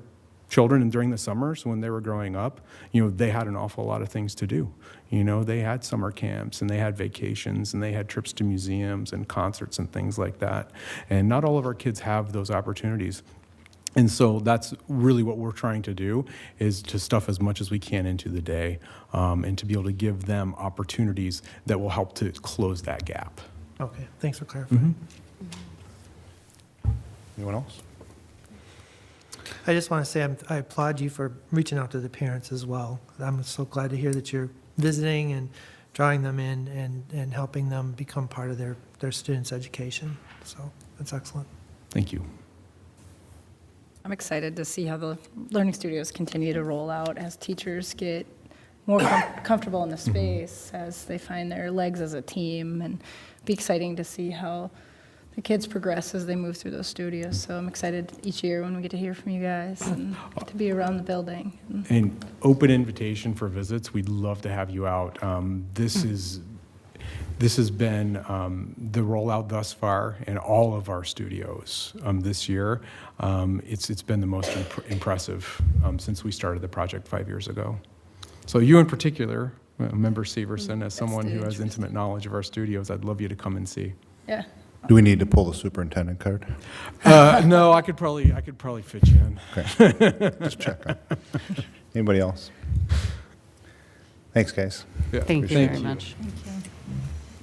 children, and during the summers when they were growing up, they had an awful lot of things to do. They had summer camps, and they had vacations, and they had trips to museums and concerts and things like that. And not all of our kids have those opportunities. And so that's really what we're trying to do, is to stuff as much as we can into the day, and to be able to give them opportunities that will help to close that gap. Okay, thanks for clarifying. Anyone else? I just want to say I applaud you for reaching out to the parents as well. I'm so glad to hear that you're visiting and drawing them in and helping them become part of their students' education. So that's excellent. Thank you. I'm excited to see how the Learning Studios continue to roll out as teachers get more comfortable in the space, as they find their legs as a team, and be exciting to see how the kids progress as they move through those studios. So I'm excited each year when we get to hear from you guys and get to be around the building. And open invitation for visits. We'd love to have you out. This has been the rollout thus far in all of our studios this year. It's been the most impressive since we started the project 5 years ago. So you in particular, Member Severson, as someone who has intimate knowledge of our studios, I'd love you to come and see. Yeah. Do we need to pull the superintendent card? No, I could probably fit you in. Okay, just checking. Anybody else? Thanks, guys. Yeah. Thank you very much.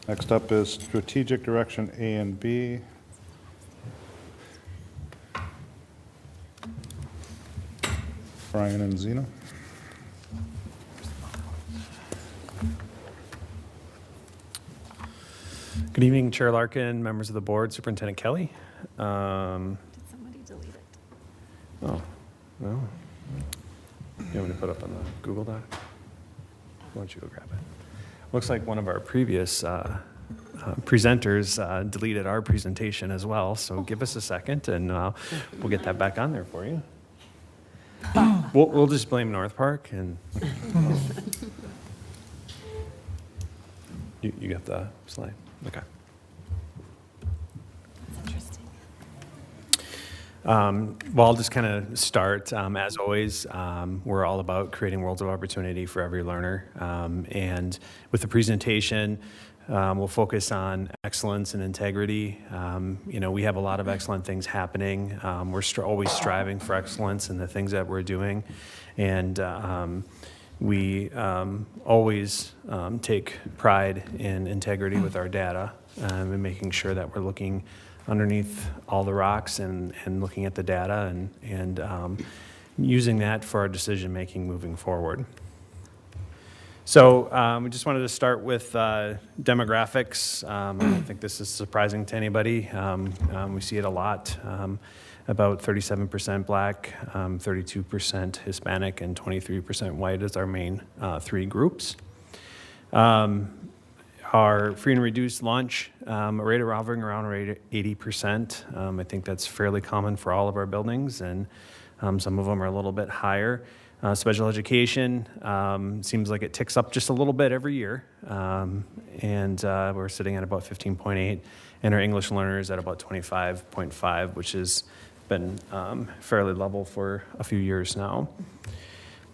Next up is strategic direction A and B. Brian and Zena. Good evening, Chair Larkin, members of the board, Superintendent Kelly. Did somebody delete it? Oh, no. You want me to put up on the Google Doc? Why don't you go grab it? Looks like one of our previous presenters deleted our presentation as well, so give us a second and we'll get that back on there for you. We'll just blame North Park and you got the slide? Okay. That's interesting. Well, I'll just kind of start. As always, we're all about creating worlds of opportunity for every learner. And with the presentation, we'll focus on excellence and integrity. We have a lot of excellent things happening. We're always striving for excellence in the things that we're doing. And we always take pride in integrity with our data and making sure that we're looking underneath all the rocks and looking at the data and using that for our decision making moving forward. So we just wanted to start with demographics. I don't think this is surprising to anybody. We see it a lot. About 37% Black, 32% Hispanic, and 23% white as our main three groups. Our free and reduced lunch rate hovering around 80%. I think that's fairly common for all of our buildings, and some of them are a little bit higher. Special education seems like it ticks up just a little bit every year, and we're sitting at about 15.8, and our English learners at about 25.5, which has been fairly level for a few years now.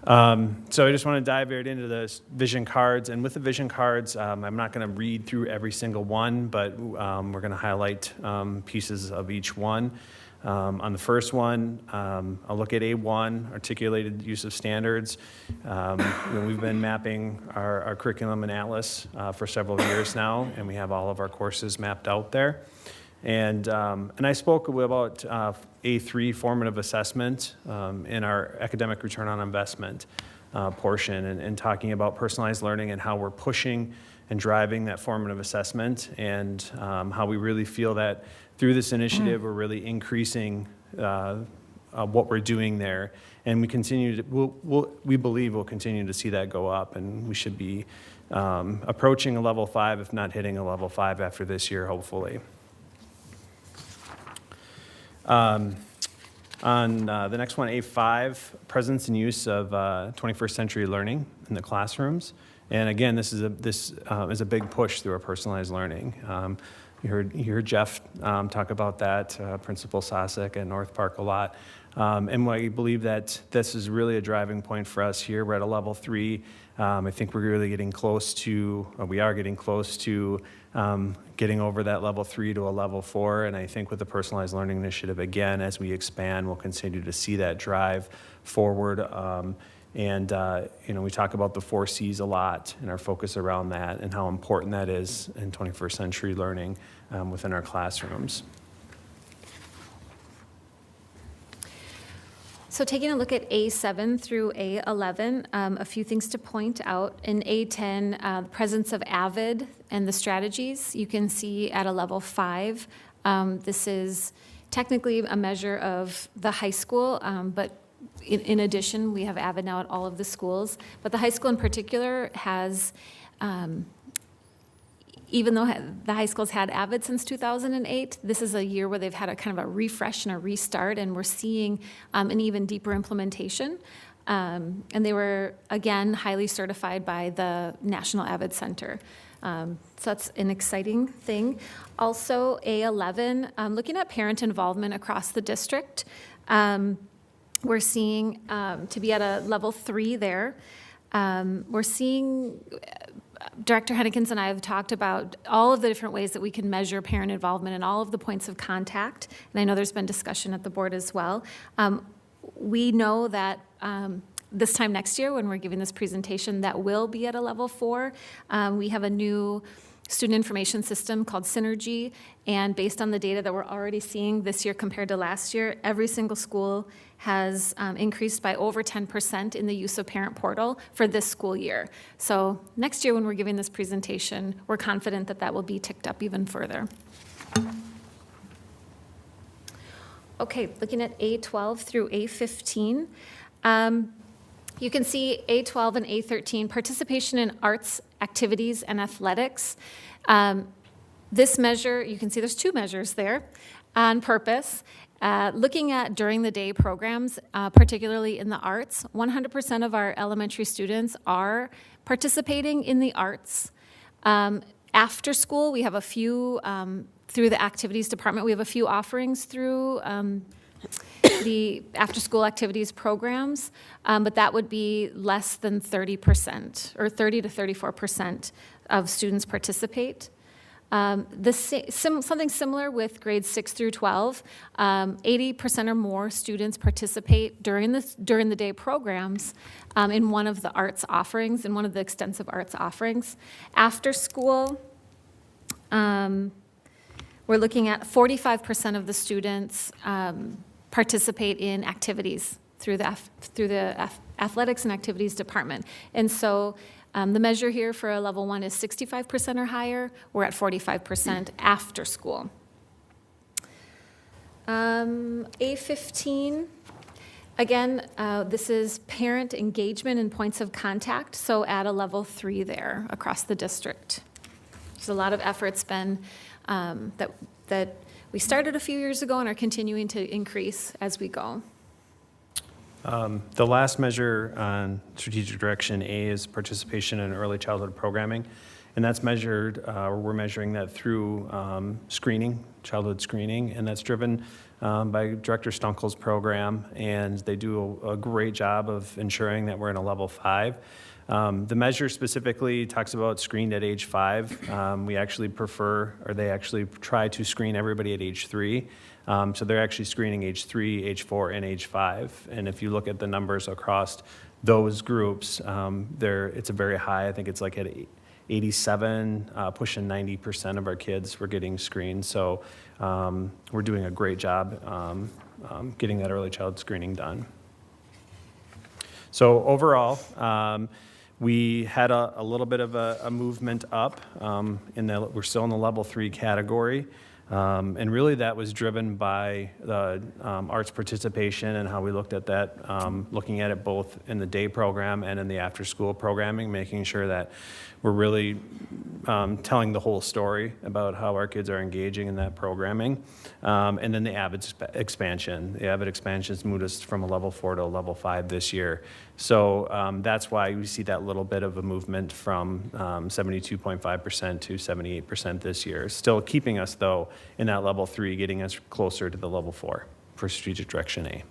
So I just want to dive right into the vision cards, and with the vision cards, I'm not going to read through every single one, but we're going to highlight pieces of each one. On the first one, I'll look at A1, articulated use of standards. We've been mapping our curriculum in Atlas for several years now, and we have all of our courses mapped out there. And I spoke about A3 formative assessment in our academic return on investment portion, and talking about personalized learning and how we're pushing and driving that formative assessment, and how we really feel that through this initiative we're really increasing what we're doing there, and we believe we'll continue to see that go up, and we should be approaching a level 5, if not hitting a level 5 after this year, hopefully. On the next one, A5, presence and use of 21st century learning in the classrooms. And again, this is a big push through our personalized learning. You heard Jeff talk about that, Principal Sosek at North Park a lot. And I believe that this is really a driving point for us here. We're at a level 3. I think we are getting close to getting over that level 3 to a level 4. And I think with the personalized learning initiative, again, as we expand, we'll continue to see that drive forward. We talk about the 4 C's a lot and our focus around that and how important that is in 21st century learning within our classrooms. So taking a look at A7 through A11, a few things to point out. In A10, the presence of AVID and the strategies, you can see at a level 5. This is technically a measure of the high school, but in addition, we have Avid now at all of the schools. But the high school in particular has, even though the high schools had Avid since 2008, this is a year where they've had a kind of a refresh and a restart, and we're seeing an even deeper implementation. And they were, again, highly certified by the National Avid Center. So that's an exciting thing. Also, A11, looking at parent involvement across the district, we're seeing to be at a level 3 there. We're seeing, Director Hennekins and I have talked about all of the different ways that we can measure parent involvement and all of the points of contact. And I know there's been discussion at the board as well. We know that this time next year, when we're giving this presentation, that will be at a level 4. We have a new student information system called Synergy, and based on the data that we're already seeing this year compared to last year, every single school has increased by over 10% in the use of Parent Portal for this school year. So next year when we're giving this presentation, we're confident that that will be ticked up even further. Okay, looking at A12 through A15. You can see A12 and A13, participation in arts, activities, and athletics. This measure, you can see there's 2 measures there on purpose. Looking at during the day programs, particularly in the arts, 100% of our elementary students are participating in the arts. After school, we have a few, through the activities department, we have a few offerings through the after-school activities programs, but that would be less than 30%, or 30 to 34% of students participate. Something similar with grades 6 through 12, 80% or more students participate during the day programs in one of the arts offerings, in one of the extensive arts offerings. After school, we're looking at 45% of the students participate in activities through the athletics and activities department. And so the measure here for a level 1 is 65% or higher. We're at 45% after school. A15, again, this is parent engagement and points of contact, so at a level 3 there across the district. There's a lot of efforts been that we started a few years ago and are continuing to increase as we go. The last measure on strategic direction A is participation in early childhood programming, and that's measured, we're measuring that through screening, childhood screening, and that's driven by Director Stunkel's program, and they do a great job of ensuring that we're in a level 5. The measure specifically talks about screened at age 5. We actually prefer, or they actually try to screen everybody at age 3. So they're actually screening age 3, age 4, and age 5. And if you look at the numbers across those groups, it's a very high. I think it's like at 87, pushing 90% of our kids were getting screened. So we're doing a great job getting that early child screening done. So overall, we had a little bit of a movement up. We're still in the level 3 category. And really that was driven by the arts participation and how we looked at that, looking at it both in the day program and in the after-school programming, making sure that we're really telling the whole story about how our kids are engaging in that programming. And then the Avid expansion. The Avid expansion's moved us from a level 4 to a level 5 this year. So that's why we see that little bit of a movement from 72.5% to 78% this year. Still keeping us, though, in that level 3, getting us closer to the level 4 for strategic direction A.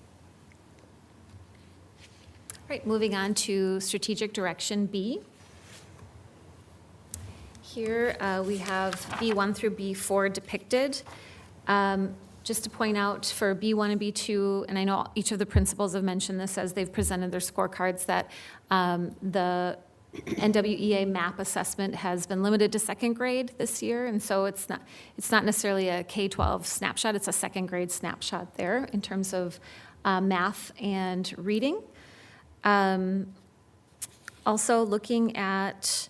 All right, moving on to strategic direction B. Here we have B1 through B4 depicted. Just to point out for B1 and B2, and I know each of the principals have mentioned this as they've presented their scorecards, that the NWEA MAP assessment has been limited to 2nd grade this year, and so it's not necessarily a K-12 snapshot, it's a 2nd grade snapshot there in terms of math and reading. Also looking at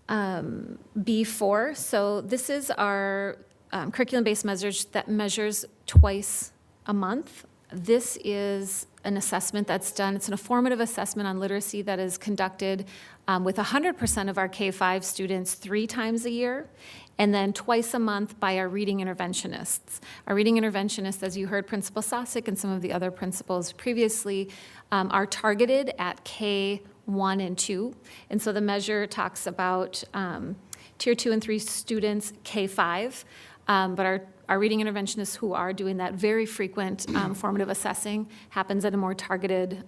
B4, so this is our curriculum-based measures that measures twice a month. This is an assessment that's done, it's an formative assessment on literacy that is conducted with 100% of our K-5 students 3 times a year, and then twice a month by our reading interventionists. Our reading interventionists, as you heard Principal Sosik and some of the other principals previously, are targeted at K1 and 2. And so the measure talks about Tier 2 and 3 students, K5, but our reading interventionists who are doing that very frequent formative assessing happens at a more targeted.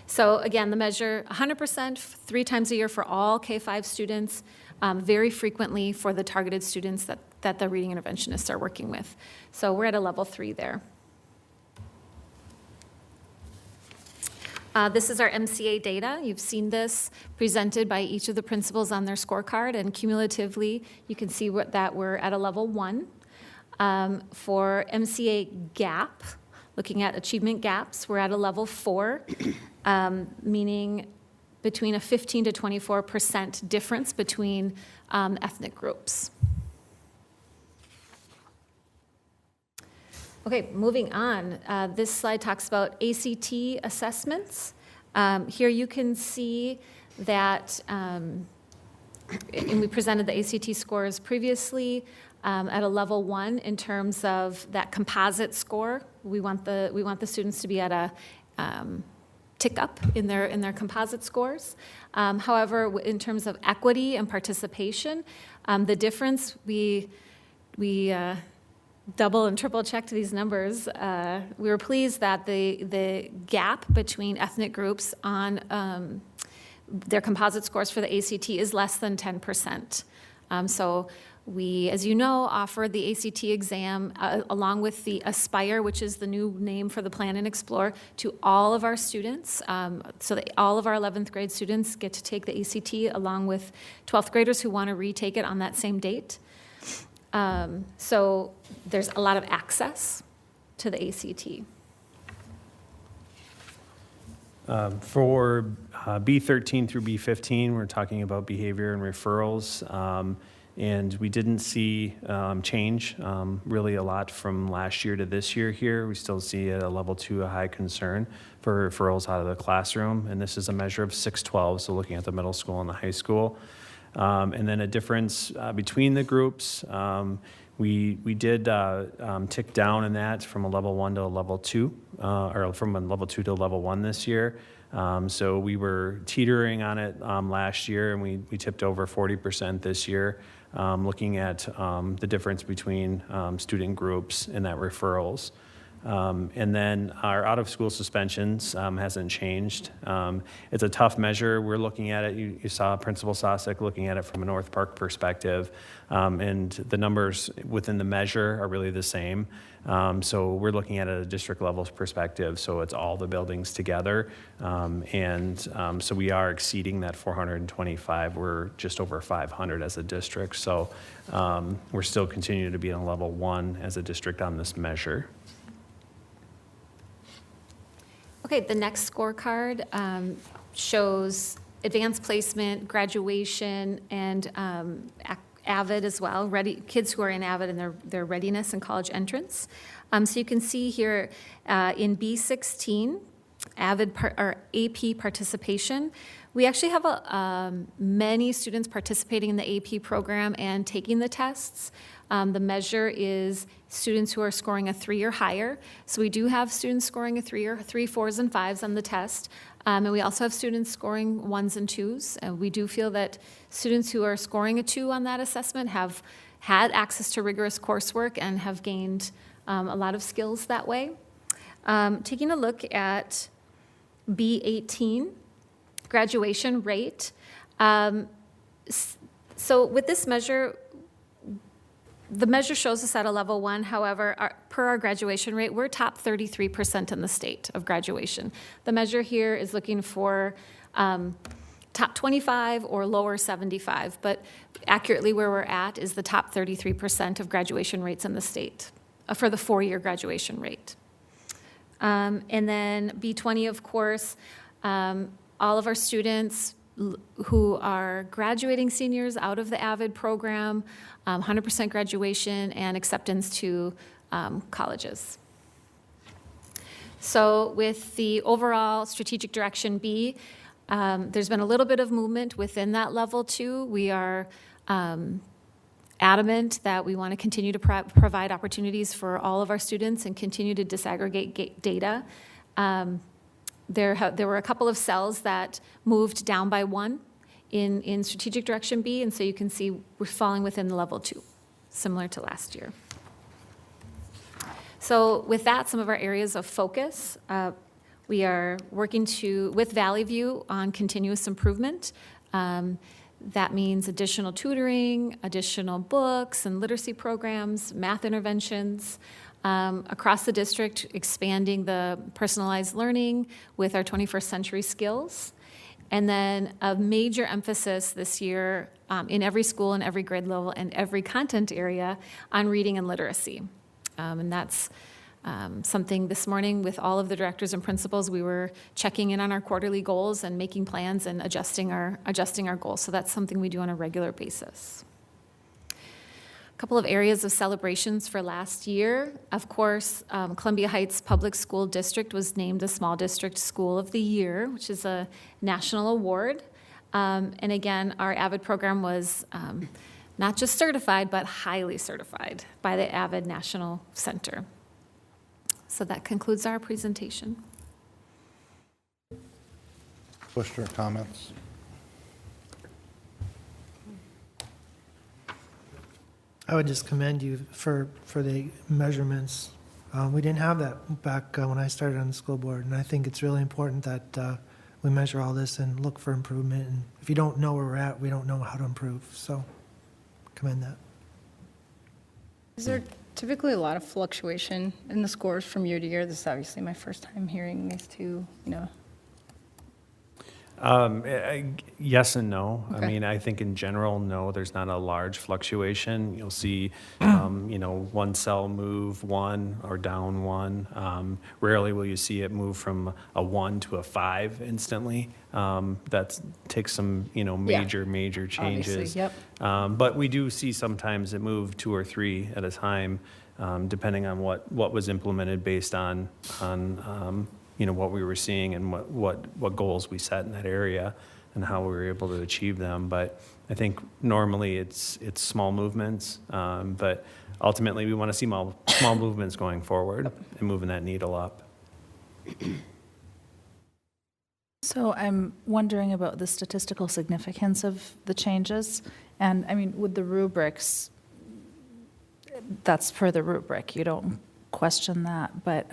So again, the measure 100%, 3 times a year for all K-5 students, very frequently for the targeted students that the reading interventionists are working with. So we're at a level 3 there. This is our MCA data. You've seen this presented by each of the principals on their scorecard, and cumulatively, you can see that we're at a level 1. For MCA gap, looking at achievement gaps, we're at a level 4, meaning between a 15 to 24% difference between ethnic groups. Okay, moving on. This slide talks about ACT assessments. Here you can see that, and we presented the ACT scores previously, at a level 1 in terms of that composite score. We want the students to be at a tick up in their composite scores. However, in terms of equity and participation, the difference, we double and triple checked these numbers. We were pleased that the gap between ethnic groups on their composite scores for the ACT is less than 10%. So we, as you know, offer the ACT exam along with the Aspire, which is the new name for the Plan and Explore, to all of our students. So that all of our 11th grade students get to take the ACT along with 12th graders who want to retake it on that same date. So there's a lot of access to the ACT. For B13 through B15, we're talking about behavior and referrals. And we didn't see change really a lot from last year to this year here. We still see at a level 2 a high concern for referrals out of the classroom. And this is a measure of 612, so looking at the middle school and the high school. And then a difference between the groups. We did tick down in that from a level 1 to a level 2, or from a level 2 to a level 1 this year. So we were teetering on it last year, and we tipped over 40% this year, looking at the difference between student groups and that referrals. And then our out-of-school suspensions hasn't changed. It's a tough measure. We're looking at it. You saw Principal Sosik looking at it from a North Park perspective, and the numbers within the measure are really the same. So we're looking at it at a district level perspective, so it's all the buildings together. So we are exceeding that 425. We're just over 500 as a district. So we're still continuing to be in a level 1 as a district on this measure. Okay, the next scorecard shows advanced placement, graduation, and AVID as well, kids who are in AVID and their readiness and college entrance. So you can see here in B16, AVID or AP participation, we actually have many students participating in the AP program and taking the tests. The measure is students who are scoring a 3 or higher. So we do have students scoring a 3 or 3, 4s, and 5s on the test. And we also have students scoring 1s and 2s. And we do feel that students who are scoring a 2 on that assessment have had access to rigorous coursework and have gained a lot of skills that way. Taking a look at B18, graduation rate. So with this measure, the measure shows us at a level 1. However, per our graduation rate, we're top 33% in the state of graduation. The measure here is looking for top 25 or lower 75, but accurately where we're at is the top 33% of graduation rates in the state for the 4-year graduation rate. And then B20, of course, all of our students who are graduating seniors out of the AVID program, 100% graduation and acceptance to colleges. So with the overall strategic direction B, there's been a little bit of movement within that level 2. We are adamant that we want to continue to provide opportunities for all of our students and continue to disaggregate data. There were a couple of cells that moved down by 1 in strategic direction B, and so you can see we're falling within the level 2, similar to last year. So with that, some of our areas of focus, we are working with Valley View on continuous improvement. That means additional tutoring, additional books and literacy programs, math interventions. Across the district, expanding the personalized learning with our 21st century skills. And then a major emphasis this year in every school and every grade level and every content area on reading and literacy. And that's something this morning with all of the directors and principals, we were checking in on our quarterly goals and making plans and adjusting our goals. So that's something we do on a regular basis. A couple of areas of celebrations for last year. Of course, Columbia Heights Public School District was named the Small District School of the Year, which is a national award. And again, our AVID program was not just certified, but highly certified by the AVID National Center. So that concludes our presentation. Questions or comments? I would just commend you for the measurements. We didn't have that back when I started on the school board, and I think it's really important that we measure all this and look for improvement. And if you don't know where we're at, we don't know how to improve. So commend that. Is there typically a lot of fluctuation in the scores from year to year? This is obviously my first time hearing these two, Yes and no. Okay. I mean, I think in general, no, there's not a large fluctuation. You'll see, one cell move 1 or down 1. Rarely will you see it move from a 1 to a 5 instantly. That takes some, major changes. Obviously, yep. But we do see sometimes it move 2 or 3 at a time, depending on what was implemented based on what we were seeing and what goals we set in that area and how we were able to achieve them. But I think normally it's small movements, but ultimately we want to see small movements going forward and moving that needle up. So I'm wondering about the statistical significance of the changes. And I mean, with the rubrics, that's per the rubric. You don't question that. But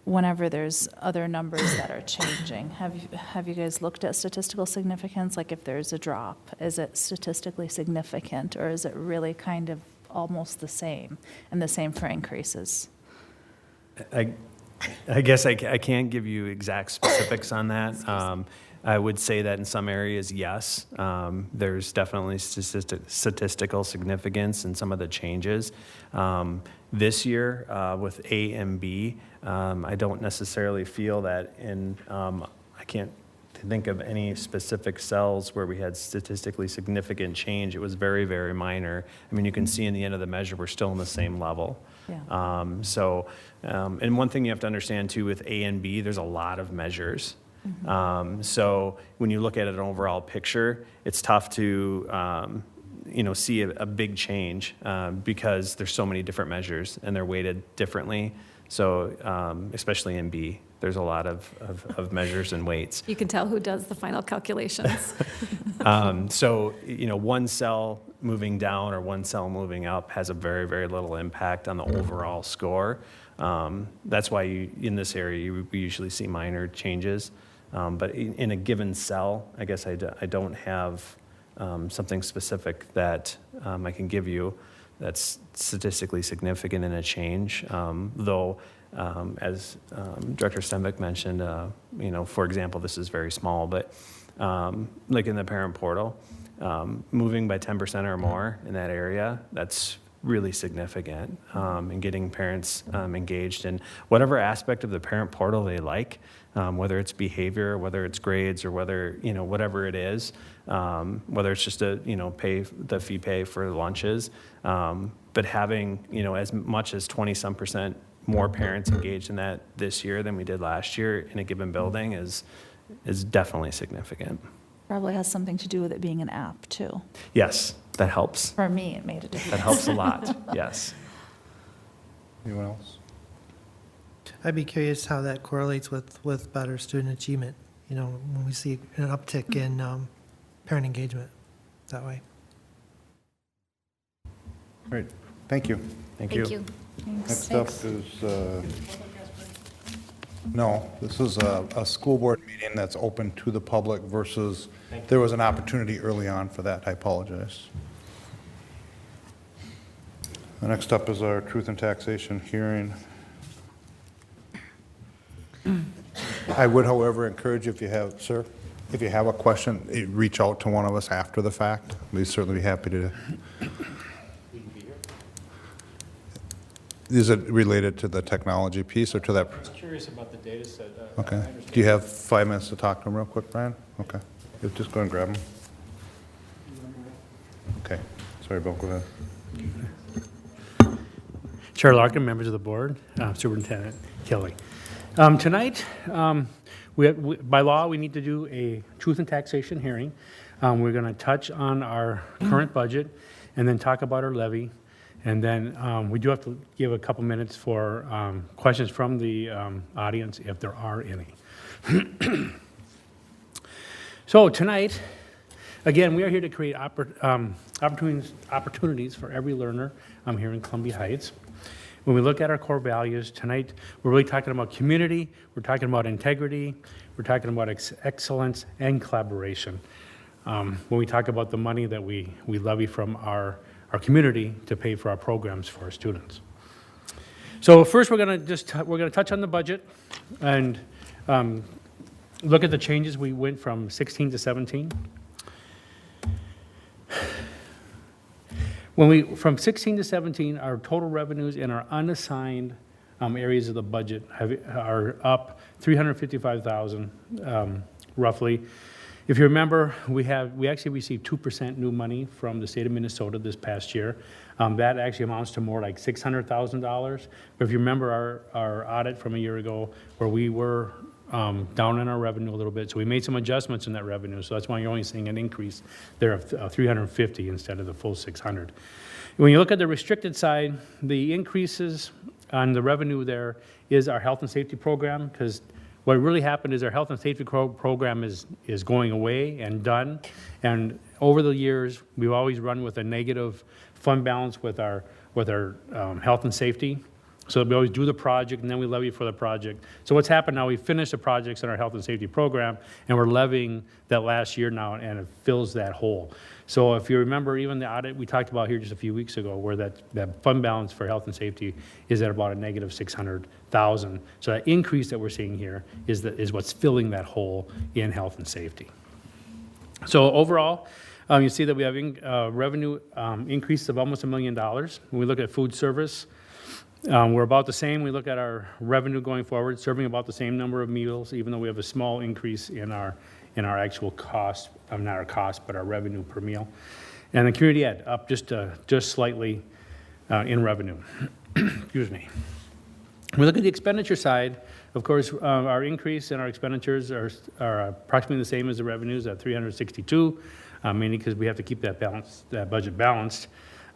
whenever there's other numbers that are changing, have you guys looked at statistical significance? Like if there's a drop, is it statistically significant, or is it really kind of almost the same, and the same for increases? I guess I can't give you exact specifics on that. I would say that in some areas, yes, there's definitely statistical significance in some of the changes. This year, with A and B, I don't necessarily feel that I can't think of any specific cells where we had statistically significant change. It was very, very minor. I mean, you can see in the end of the measure, we're still in the same level. Yeah. And one thing you have to understand too with A and B, there's a lot of measures. So when you look at an overall picture, it's tough to see a big change because there's so many different measures and they're weighted differently. So especially in B, there's a lot of measures and weights. You can tell who does the final calculations. So one cell moving down or one cell moving up has a very, very little impact on the overall score. That's why in this area we usually see minor changes. But in a given cell, I guess I don't have something specific that I can give you that's statistically significant in a change. Though, as Director Stenbeck mentioned, for example, this is very small, but like in the parent portal, moving by 10% or more in that area, that's really significant in getting parents engaged in whatever aspect of the parent portal they like, whether it's behavior, whether it's grades, or whether, whatever it is, whether it's just fee pay for lunches. but having, as much as 20-some% more parents engaged in that this year than we did last year in a given building is definitely significant. Probably has something to do with it being an app, too. Yes, that helps. For me, it made a difference. That helps a lot, yes. Anyone else? I'd be curious how that correlates with better student achievement, when we see an uptick in parent engagement that way. Great, thank you. Thank you. Next up is, no, this is a school board meeting that's open to the public versus, there was an opportunity early on for that, I apologize. The next up is our truth and taxation hearing. I would, however, encourage if you have, sir, if you have a question, reach out to one of us after the fact. We'd certainly be happy to. Is it related to the technology piece or to that? I was curious about the data set. Okay. Do you have 5 minutes to talk to him real quick, Brian? Okay. Just go and grab him. Okay. Sorry, Bill, go ahead. Chair Larkin, members of the board, Superintendent Kelly. Tonight, by law, we need to do a truth and taxation hearing. We're going to touch on our current budget and then talk about our levy. And then we do have to give a couple minutes for questions from the audience if there are any. So tonight, again, we are here to create opportunities for every learner here in Columbia Heights. When we look at our core values tonight, we're really talking about community, we're talking about integrity, we're talking about excellence and collaboration. When we talk about the money that we levy from our community to pay for our programs for our students. So first, we're going to touch on the budget and look at the changes. We went from 16 to 17. From 16 to 17, our total revenues in our unassigned areas of the budget are up $355,000 roughly. If you remember, we actually received 2% new money from the state of Minnesota this past year. That actually amounts to more like $600,000. But if you remember our audit from a year ago, where we were down in our revenue a little bit, so we made some adjustments in that revenue. So that's why you're only seeing an increase there of 350 instead of the full 600. When you look at the restricted side, the increases on the revenue there is our health and safety program, because what really happened is our health and safety program is going away and done. And over the years, we've always run with a negative fund balance with our health and safety. So we always do the project and then we levy for the project. So what's happened now, we finished the projects in our health and safety program and we're levying that last year now, and it fills that hole. So if you remember, even the audit we talked about here just a few weeks ago, where that fund balance for health and safety is at about a negative $600,000. So that increase that we're seeing here is what's filling that hole in health and safety. So overall, you see that we have revenue increase of almost $1 million. When we look at food service, we're about the same. We look at our revenue going forward, serving about the same number of meals, even though we have a small increase in our actual cost, not our cost, but our revenue per meal. And the community ed up just slightly in revenue. Excuse me. When we look at the expenditure side, of course, our increase in our expenditures are approximately the same as the revenues at 362, mainly because we have to keep that budget balanced.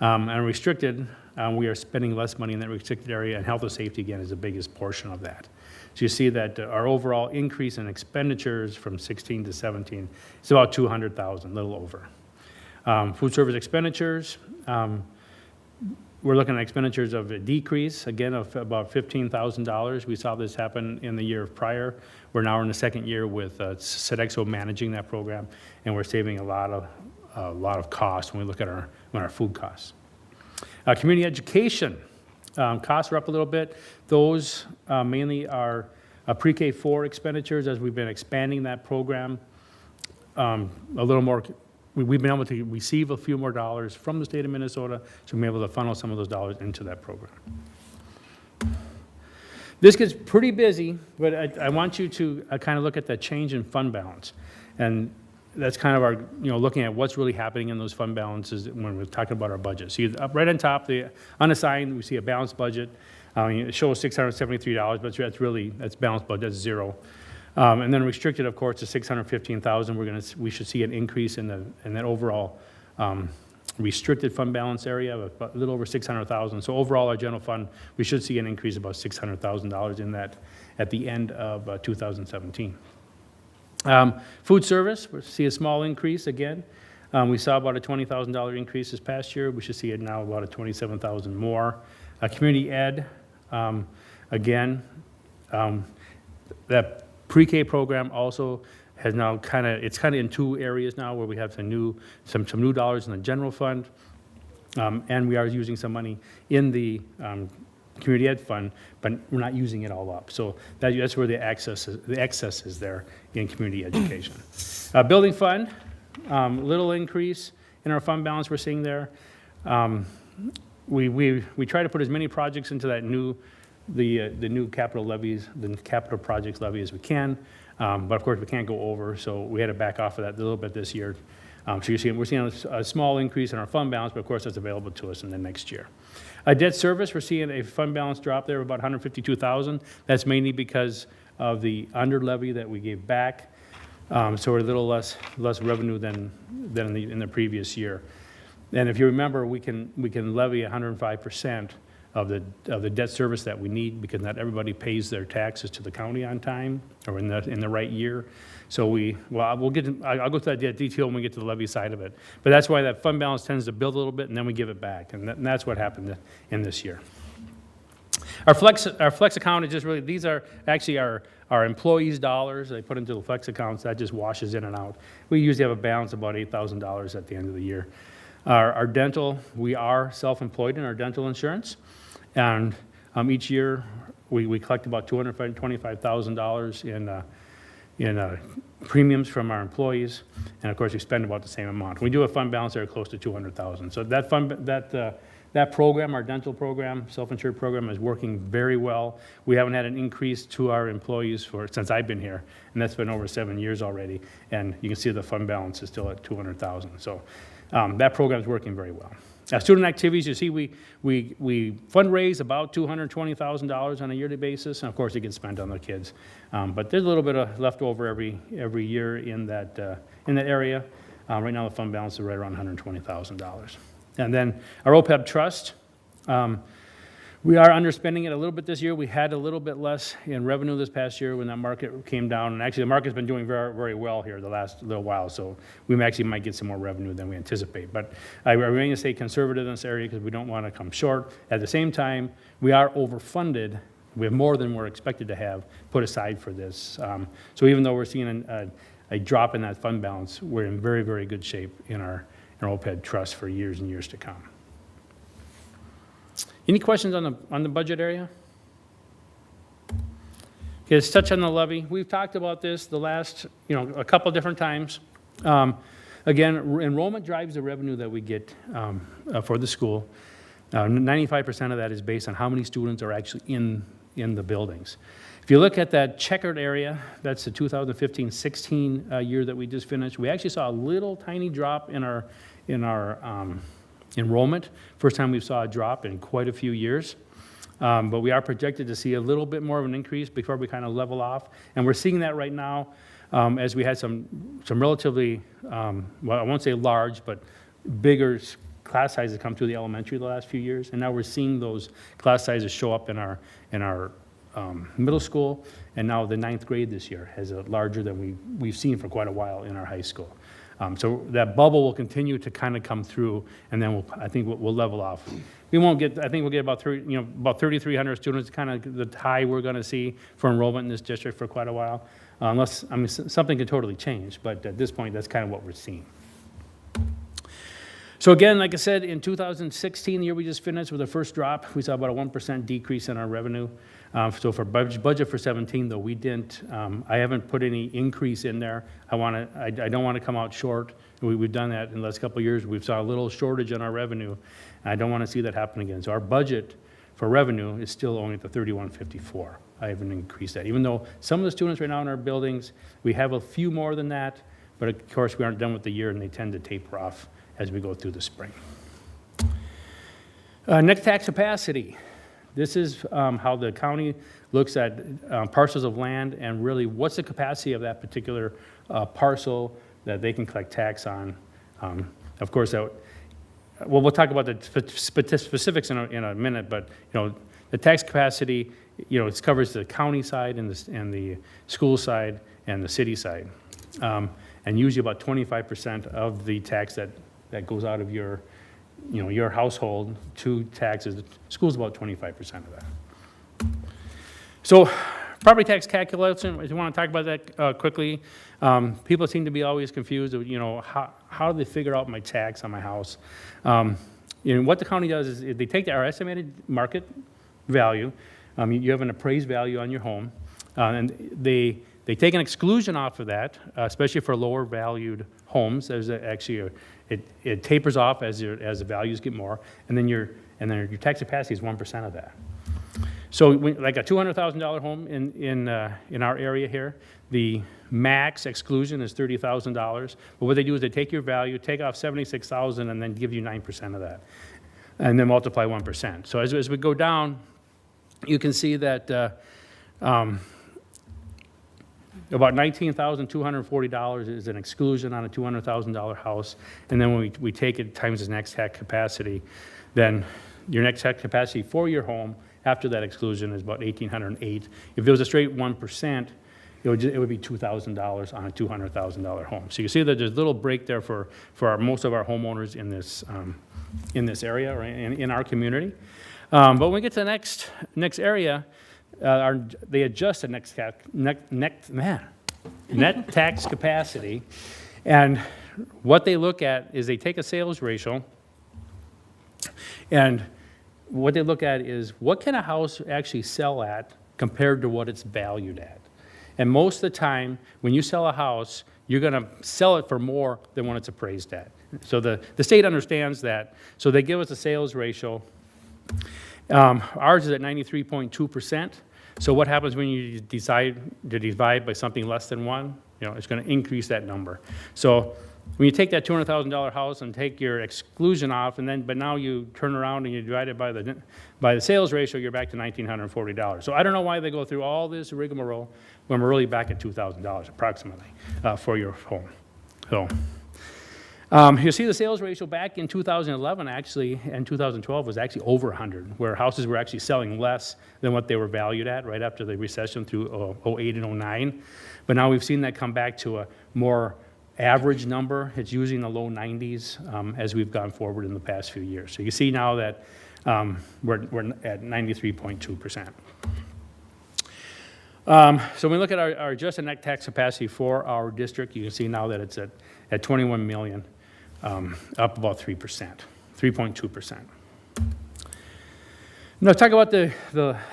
And restricted, we are spending less money in that restricted area, and health and safety, again, is the biggest portion of that. So you see that our overall increase in expenditures from 16 to 17 is about $200,000, a little over. Food service expenditures, we're looking at expenditures of a decrease, again, of about $15,000. We saw this happen in the year prior. We're now in the second year with Sodexo managing that program, and we're saving a lot of costs when we look at our food costs. Community education costs are up a little bit. Those mainly are pre-K4 expenditures, as we've been expanding that program a little more. We've been able to receive a few more dollars from the state of Minnesota, so we're able to funnel some of those dollars into that program. This gets pretty busy, but I want you to kind of look at that change in fund balance. And that's kind of our, looking at what's really happening in those fund balances when we're talking about our budget. So up right on top, the unassigned, we see a balanced budget. It shows $673, but that's balanced budget, that's zero. And then restricted, of course, to $615,000. We should see an increase in that overall restricted fund balance area of a little over $600,000. So overall, our general fund, we should see an increase of about $600,000 in that at the end of 2017. Food service, we see a small increase again. We saw about a $20,000 increase this past year. We should see it now about a $27,000 more. Community ed, again, that pre-K program also has now it's kind of in two areas now where we have some new dollars in the general fund, and we are using some money in the community ed fund, but we're not using it all up. So that's where the excess is there in community education. Building fund, little increase in our fund balance we're seeing there. We try to put as many projects into that the new capital levies, the capital projects levy as we can, but of course we can't go over, so we had to back off of that a little bit this year. So we're seeing a small increase in our fund balance, but of course that's available to us in the next year. Debt service, we're seeing a fund balance drop there of about $152,000. That's mainly because of the under levy that we gave back. So we're a little less revenue than in the previous year. And if you remember, we can levy 105% of the debt service that we need, because not everybody pays their taxes to the county on time or in the right year. So I'll go through that detail when we get to the levy side of it. But that's why that fund balance tends to build a little bit and then we give it back, and that's what happened in this year. Our flex account is just really, these are actually our employees' dollars they put into the flex accounts. That just washes in and out. We usually have a balance of about $8,000 at the end of the year. Our dental, we are self-employed in our dental insurance, and each year we collect about $225,000 in premiums from our employees, and of course we spend about the same amount. We do a fund balance there close to $200,000. So that program, our dental program, self-insured program, is working very well. We haven't had an increase to our employees since I've been here, and that's been over 7 years already. And you can see the fund balance is still at $200,000. So that program is working very well. Student activities, you see, we fundraise about $220,000 on a yearly basis, and of course it gets spent on the kids. But there's a little bit of leftover every year in that area. Right now the fund balance is right around $120,000. And then our OPEB trust, we are underspending it a little bit this year. We had a little bit less in revenue this past year when that market came down. And actually the market's been doing very, very well here the last little while. So we actually might get some more revenue than we anticipate. But I remain going to stay conservative in this area because we don't want to come short. At the same time, we are overfunded. We have more than we're expected to have put aside for this. So even though we're seeing a drop in that fund balance, we're in very, very good shape in our OPEB trust for years and years to come. Any questions on the budget area? Okay, let's touch on the levy. We've talked about this the last, a couple different times. Again, enrollment drives the revenue that we get for the school. 95% of that is based on how many students are actually in the buildings. If you look at that checkered area, that's the 2015-16 year that we just finished. We actually saw a little tiny drop in our enrollment. First time we saw a drop in quite a few years. But we are projected to see a little bit more of an increase before we kind of level off. And we're seeing that right now as we had some relatively, well, I won't say large, but bigger class sizes come through the elementary the last few years. And now we're seeing those class sizes show up in our middle school. And now the 9th grade this year has a larger than we've seen for quite a while in our high school. So that bubble will continue to kind of come through, and then I think we'll level off. We won't get. I think we'll get about 3,300 students, kind of the high we're going to see for enrollment in this district for quite a while, unless something could totally change. But at this point, that's kind of what we're seeing. So again, like I said, in 2016, the year we just finished, with the first drop, we saw about a 1% decrease in our revenue. So for budget for 17, though, we didn't. I haven't put any increase in there. I don't want to come out short. We've done that in the last couple of years. We've saw a little shortage in our revenue. I don't want to see that happen again. So our budget for revenue is still only at the 3154. I haven't increased that, even though some of the students right now in our buildings, we have a few more than that. but of course, we aren't done with the year, and they tend to taper off as we go through the spring. Net tax capacity. This is how the county looks at parcels of land and really what's the capacity of that particular parcel that they can collect tax on. Of course, we'll talk about the specifics in a minute, but the tax capacity, it covers the county side and the school side and the city side, and usually about 25% of the tax that goes out of your household to taxes. The school's about 25% of that. So, property tax calculation. If you want to talk about that quickly, people seem to be always confused. How do they figure out my tax on my house? What the county does is they take our estimated market value. You have an appraised value on your home, and they take an exclusion off of that, especially for lower valued homes. There's actually it tapers off as the values get more, and then your tax capacity is 1% of that. So, like a $200,000 home in our area here, the max exclusion is $30,000. But what they do is they take your value, take off $76,000, and then give you 9% of that, and then multiply 1%. So as we go down, you can see that about $19,240 is an exclusion on a $200,000 house, and then when we take it times the next tax capacity, then your next tax capacity for your home after that exclusion is about $1,808. If it was a straight 1%, it would be $2,000 on a $200,000 home. So you see that there's a little break there for most of our homeowners in this area or in our community. But when we get to the next area, they adjust the net tax capacity, and what they look at is they take a sales ratio, and what they look at is what can a house actually sell at compared to what it's valued at. And most of the time, when you sell a house, you're going to sell it for more than what it's appraised at. So the state understands that. So they give us a sales ratio. Ours is at 93.2%. So what happens when you decide to divide by something less than 1? It's going to increase that number. So when you take that $200,000 house and take your exclusion off, but now you turn around and you divide it by the sales ratio, you're back to $1,940. So I don't know why they go through all this rigmarole when we're really back at $2,000 approximately for your home. So you see the sales ratio back in 2011 actually, and 2012 was actually over 100, where houses were actually selling less than what they were valued at right after the recession through 08 and 09. But now we've seen that come back to a more average number. It's usually in the low 90s as we've gone forward in the past few years. So you see now that we're at 93.2%. So when we look at our adjusted net tax capacity for our district, you can see now that it's at 21 million, up about 3%, 3.2%. Now, talk about the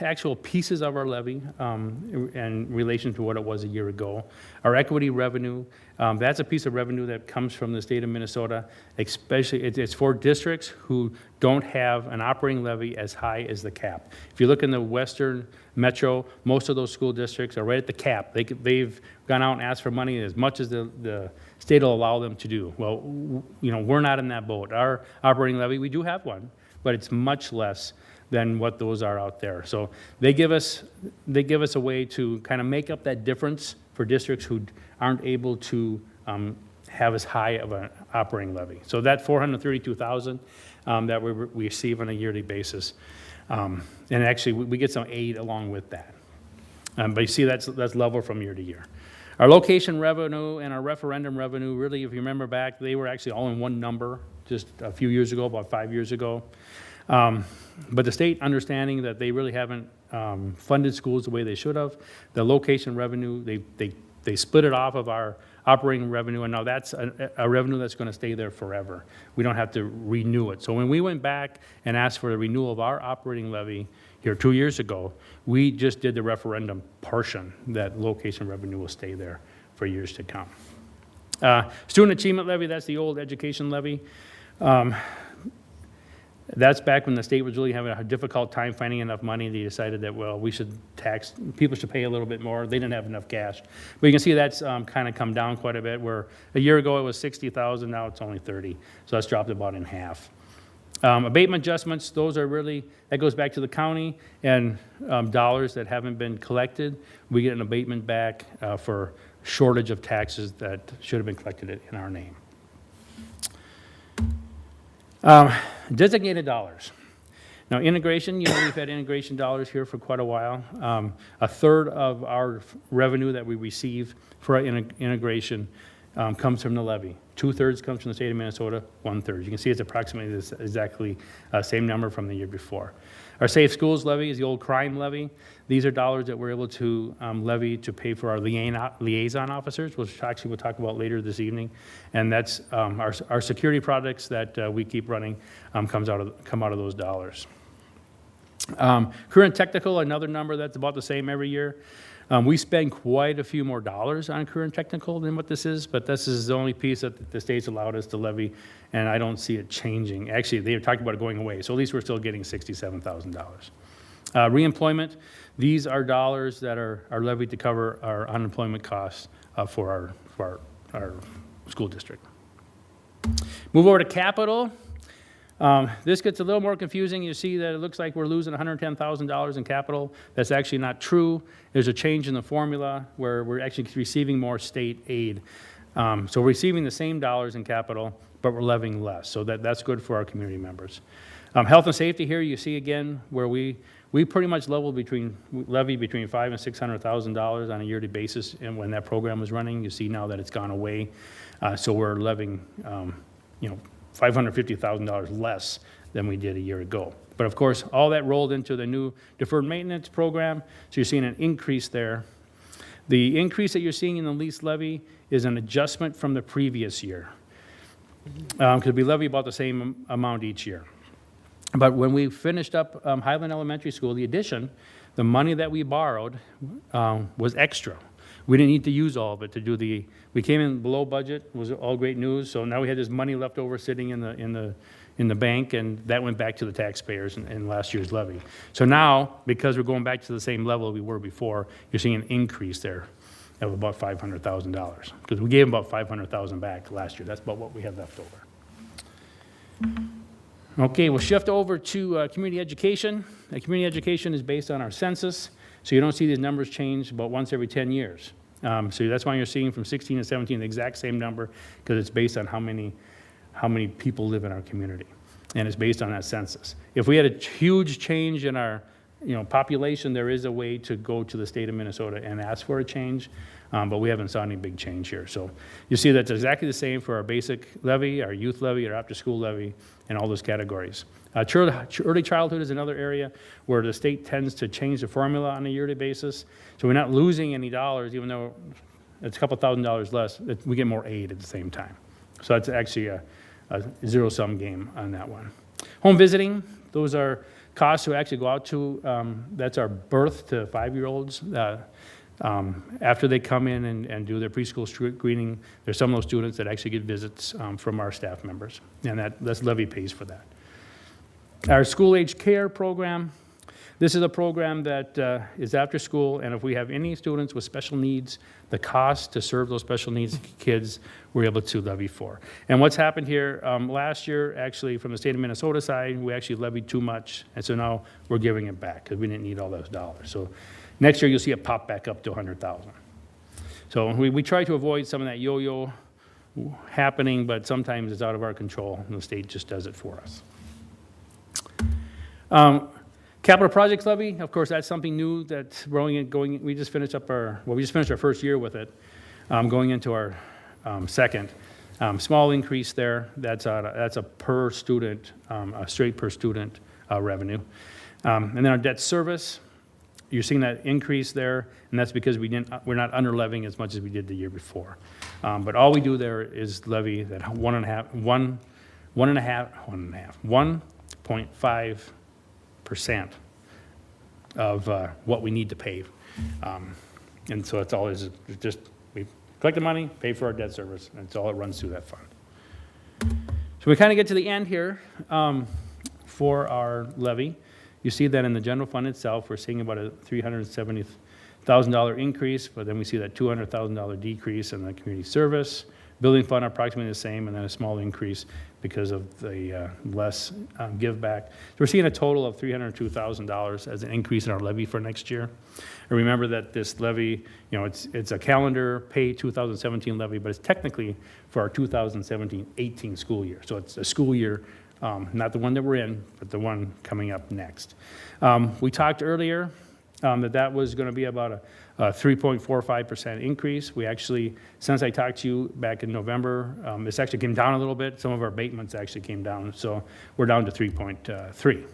actual pieces of our levy in relation to what it was a year ago. Our equity revenue, that's a piece of revenue that comes from the state of Minnesota, especially it's for districts who don't have an operating levy as high as the cap. If you look in the western metro, most of those school districts are right at the cap. They've gone out and asked for money as much as the state will allow them to do. Well, we're not in that boat. Our operating levy, we do have one, but it's much less than what those are out there. So they give us a way to kind of make up that difference for districts who aren't able to have as high of an operating levy. So that $432,000 that we receive on a yearly basis, and actually we get some aid along with that. But you see that's level from year to year. Our location revenue and our referendum revenue, really, if you remember back, they were actually all in one number just a few years ago, about 5 years ago. But the state, understanding that they really haven't funded schools the way they should have, the location revenue, they split it off of our operating revenue, and now that's a revenue that's going to stay there forever. We don't have to renew it. So when we went back and asked for the renewal of our operating levy here 2 years ago, we just did the referendum portion. That location revenue will stay there for years to come. Student achievement levy, that's the old education levy. That's back when the state was really having a difficult time finding enough money. They decided that, well, people should pay a little bit more. They didn't have enough cash. But you can see that's kind of come down quite a bit, where a year ago it was 60,000, now it's only 30. So that's dropped about in half. Abatement adjustments, those are really, that goes back to the county, and dollars that haven't been collected, we get an abatement back for shortage of taxes that should have been collected in our name. Designated dollars. Now, integration, you know, we've had integration dollars here for quite a while. A third of our revenue that we receive for our integration comes from the levy. 2/3 comes from the state of Minnesota, 1/3. You can see it's approximately this exactly same number from the year before. Our Safe Schools levy is the old crime levy. These are dollars that we're able to levy to pay for our liaison officers, which actually we'll talk about later this evening. And that's our security products that we keep running come out of those dollars. Current technical, another number that's about the same every year. We spend quite a few more dollars on current technical than what this is, but this is the only piece that the state's allowed us to levy, and I don't see it changing. Actually, they talked about it going away, so at least we're still getting $67,000. Reemployment, these are dollars that are levied to cover our unemployment costs for our school district. Move over to capital. This gets a little more confusing. You see that it looks like we're losing $110,000 in capital. That's actually not true. There's a change in the formula where we're actually receiving more state aid. So we're receiving the same dollars in capital, but we're levying less. So that's good for our community members. Health and safety here, you see again where we pretty much levy between $500,000 and $600,000 on a yearly basis. And when that program was running, you see now that it's gone away. So we're levying, $550,000 less than we did a year ago. But of course, all that rolled into the new deferred maintenance program, so you're seeing an increase there. The increase that you're seeing in the lease levy is an adjustment from the previous year, because we levy about the same amount each year. But when we finished up Highland Elementary School, the addition, the money that we borrowed was extra. We didn't need to use all of it to do we came in below budget, it was all great news, so now we had this money left over sitting in the bank, and that went back to the taxpayers in last year's levy. So now, because we're going back to the same level we were before, you're seeing an increase there of about $500,000, because we gave about $500,000 back last year. That's about what we had left over. Okay, we'll shift over to community education. Community education is based on our census, so you don't see these numbers change about once every 10 years. So that's why you're seeing from 16 to 17 the exact same number, because it's based on how many people live in our community, and it's based on that census. If we had a huge change in our population, there is a way to go to the state of Minnesota and ask for a change, but we haven't saw any big change here. So you see that's exactly the same for our basic levy, our youth levy, our after-school levy, and all those categories. Early childhood is another area where the state tends to change the formula on a yearly basis. So we're not losing any dollars, even though it's a couple $1,000s less, we get more aid at the same time. So that's actually a zero-sum game on that one. Home visiting, those are costs who actually go out to, that's our birth to 5-year-olds. After they come in and do their preschool screening, there's some of those students that actually get visits from our staff members, and that's levy pays for that. Our school-age care program, this is a program that is after school, and if we have any students with special needs, the cost to serve those special needs kids, we're able to levy for. And what's happened here, last year, actually, from the state of Minnesota side, we actually levied too much, and so now we're giving it back, because we didn't need all those dollars. So next year, you'll see it pop back up to $100,000. So we try to avoid some of that yo-yo happening, but sometimes it's out of our control, and the state just does it for us. Capital projects levy, of course, that's something new that's going. We just finished our first year with it, going into our second. Small increase there. That's a per student, a straight per student revenue. And then our debt service, you're seeing that increase there, and that's because we're not under levying as much as we did the year before. But all we do there is levy that 1.5% of what we need to pay. And so it's always just, we collect the money, pay for our debt service, and it's all it runs through that fund. So we kind of get to the end here. for our levy. You see that in the general fund itself, we're seeing about a $370,000 increase, but then we see that $200,000 decrease in the community service. Building fund approximately the same, and then a small increase because of the less give back. So we're seeing a total of $302,000 as an increase in our levy for next year. And remember that this levy, it's a calendar pay 2017 levy, but it's technically for our 2017-18 school year. So it's a school year, not the one that we're in, but the one coming up next. We talked earlier that was going to be about a 3.45% increase. We actually, since I talked to you back in November, this actually came down a little bit. Some of our abatements actually came down, so we're down to 3.3.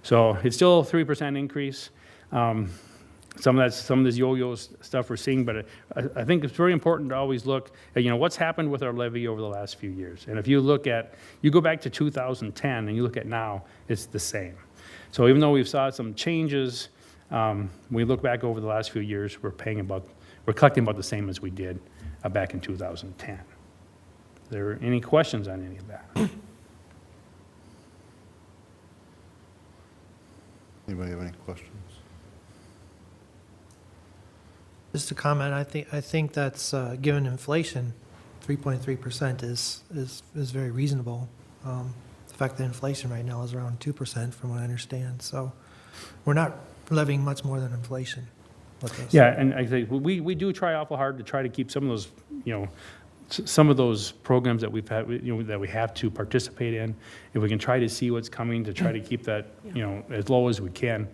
So it's still a 3% increase. Some of this yo-yo stuff we're seeing, but I think it's very important to always look at, what's happened with our levy over the last few years. And if you go back to 2010 and you look at now, it's the same. So even though we've saw some changes, we look back over the last few years, we're collecting about the same as we did back in 2010. Are there any questions on any of that? Anybody have any questions? Just a comment, I think that's, given inflation, 3.3% is very reasonable. The fact that inflation right now is around 2% from what I understand, so we're not levying much more than inflation with this. Yeah, and I think we do try awful hard to try to keep some of those, some of those programs that we've had, that we have to participate in. If we can try to see what's coming to try to keep that, as low as we can.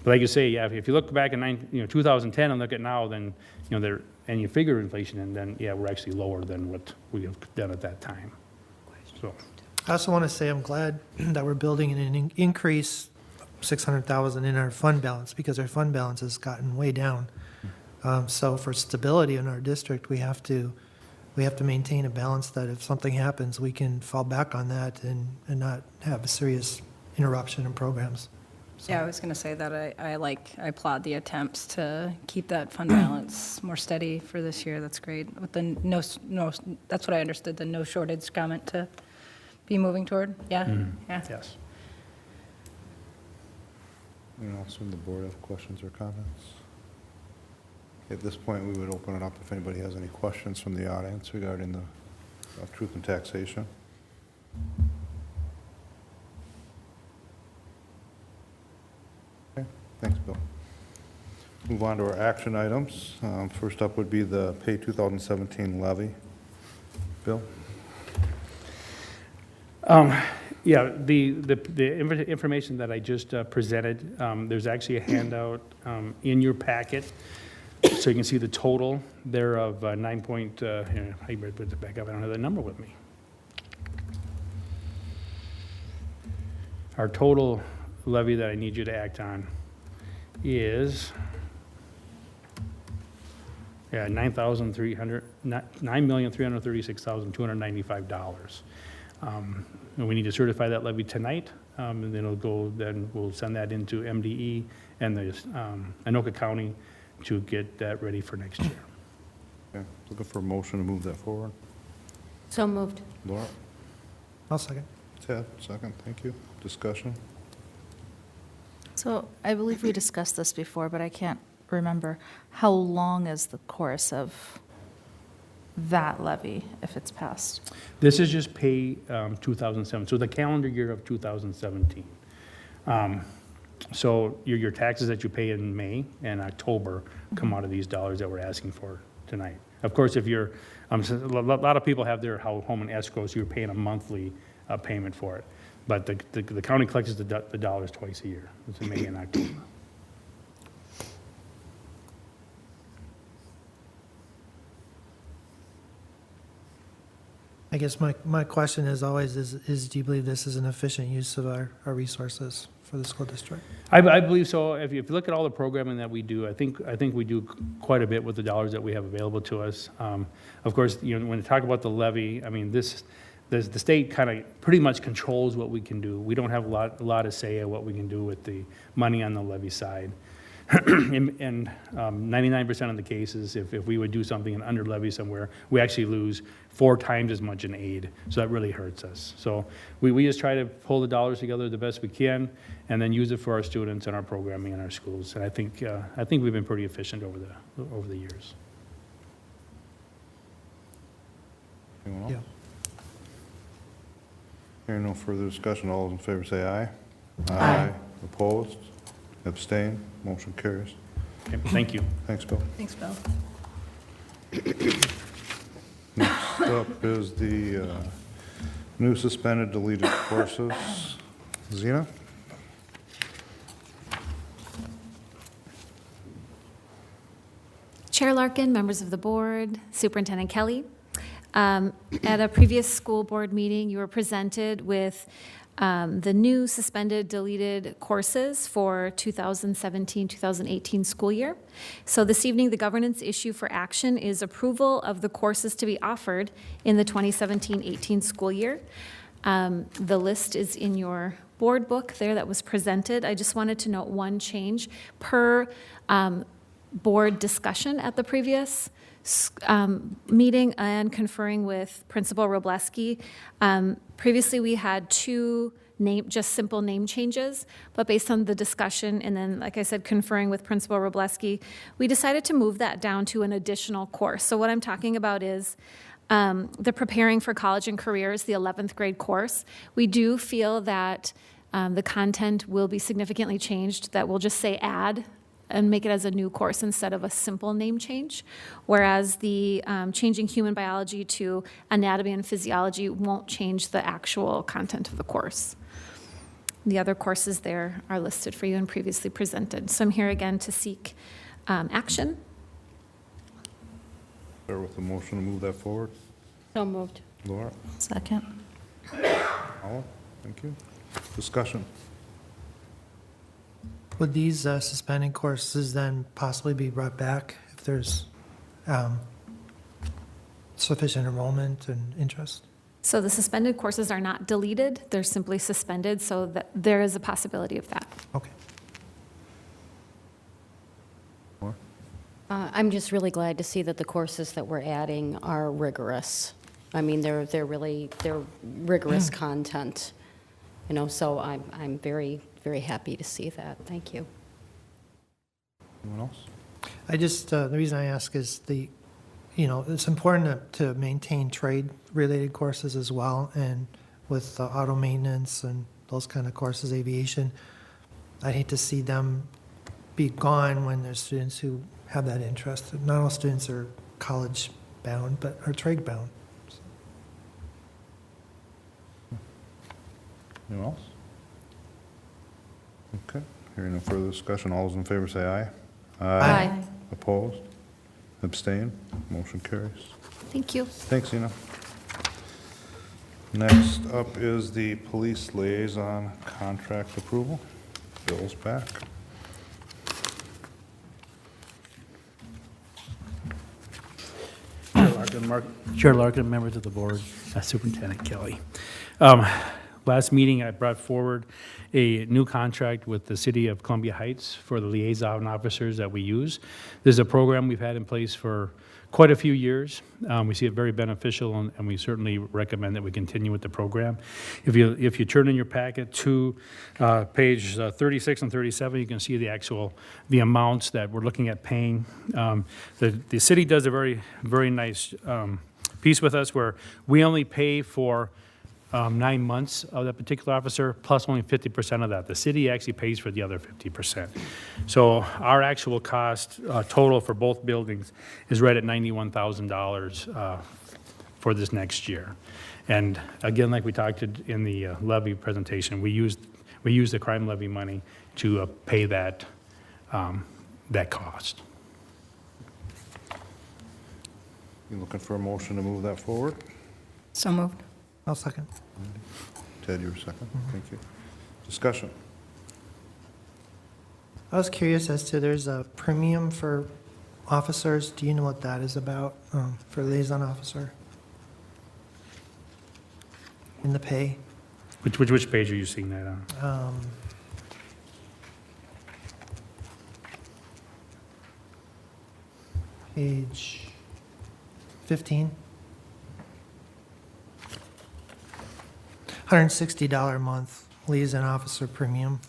But like you say, yeah, if you look back in 2010 and look at now, then, and you figure inflation, and then, yeah, we're actually lower than what we have done at that time. So, I also want to say I'm glad that we're building an increase $600,000 in our fund balance, because our fund balance has gotten way down. So for stability in our district, we have to maintain a balance that if something happens, we can fall back on that and not have a serious interruption in programs. Yeah, I was going to say that I applaud the attempts to keep that fund balance more steady for this year. That's great. With the that's what I understood, the no shortage comment to be moving toward. Yeah, yeah. Yes. Anyone else from the board have questions or comments? At this point, we would open it up if anybody has any questions from the audience regarding the truth and taxation. Okay, thanks, Bill. Move on to our action items. First up would be the Pay 2017 levy. Bill? Yeah, the information that I just presented, there's actually a handout in your packet, so you can see the total there of 9 point, here, I better put it back up, I don't have that number with me. Our total levy that I need you to act on is, yeah, $9,336,295. And we need to certify that levy tonight, and then we'll send that into MDE and the Anoka County to get that ready for next year. Okay, looking for a motion to move that forward. So moved. Laura? I'll second. Ted, second, thank you. Discussion? So I believe we discussed this before, but I can't remember. How long is the course of that levy if it's passed? This is just pay 2007, so the calendar year of 2017. So your taxes that you pay in May and October come out of these dollars that we're asking for tonight. Of course, if you're, a lot of people have their home in escrow, so you're paying a monthly payment for it. But the county collects the dollars twice a year. It's in May and October. I guess my question is always is do you believe this is an efficient use of our resources for the school district? I believe so. If you look at all the programming that we do, I think we do quite a bit with the dollars that we have available to us. Of course, when you talk about the levy, I mean, the state kind of pretty much controls what we can do. We don't have a lot of say of what we can do with the money on the levy side. And 99% of the cases, if we would do something and under levy somewhere, we actually lose 4 times as much in aid. So that really hurts us. So we just try to pull the dollars together the best we can and then use it for our students and our programming in our schools. And I think we've been pretty efficient over the years. Anyone else? Yeah. Hearing no further discussion, all those in favor say aye. Aye. Opposed? Abstain? Motion carries. Okay, thank you. Thanks, Bill. Thanks, Bill. Next up is the new suspended deleted courses. Zena? Chair Larkin, members of the board, Superintendent Kelly. At a previous school board meeting, you were presented with the new suspended deleted courses for 2017-2018 school year. So this evening, the governance issue for action is approval of the courses to be offered in the 2017-18 school year. The list is in your board book there that was presented. I just wanted to note one change per board discussion at the previous meeting and conferring with Principal Robleski. Previously, we had 2 just simple name changes, but based on the discussion and then, like I said, conferring with Principal Robleski, we decided to move that down to an additional course. So what I'm talking about is the Preparing for College and Careers, the 11th grade course. We do feel that the content will be significantly changed, that we'll just say add and make it as a new course instead of a simple name change, whereas the changing human biology to anatomy and physiology won't change the actual content of the course. The other courses there are listed for you and previously presented. So I'm here again to seek action. Start with the motion to move that forward. So moved. Laura? Second. Paula? Thank you. Discussion. Would these suspended courses then possibly be brought back if there's sufficient enrollment and interest? So the suspended courses are not deleted, they're simply suspended, so that there is a possibility of that. Okay. I'm just really glad to see that the courses that we're adding are rigorous. I mean, they're rigorous content, you know, so I'm very, very happy to see that. Thank you. Anyone else? I just, the reason I ask is it's important to maintain trade-related courses as well, and with auto maintenance and those kind of courses, aviation, I hate to see them be gone when there's students who have that interest. Not all students are college-bound, but are trade-bound. Anyone else? Okay. Hearing no further discussion, all those in favor say aye. Aye. Opposed? Abstain? Motion carries. Thank you. Thanks, Zena. Next up is the police liaison contract approval. Bill's back. Chair Larkin, members of the board, Superintendent Kelly. Last meeting, I brought forward a new contract with the City of Columbia Heights for the liaison officers that we use. This is a program we've had in place for quite a few years. We see it very beneficial, and we certainly recommend that we continue with the program. If you turn in your packet to page 36 and 37, you can see the amounts that we're looking at paying. The city does a very, very nice piece with us where we only pay for 9 months of that particular officer, plus only 50% of that. The city actually pays for the other 50%. So our actual cost total for both buildings is right at $91,000 for this next year. And again, like we talked in the levy presentation, we use the crime levy money to pay that cost. You looking for a motion to move that forward? So moved. I'll second. Ted, you were second. Thank you. Discussion. I was curious as to, there's a premium for officers. Do you know what that is about for liaison officer? In the pay? Which page are you seeing that on? Page 15. $160 a month liaison officer premium.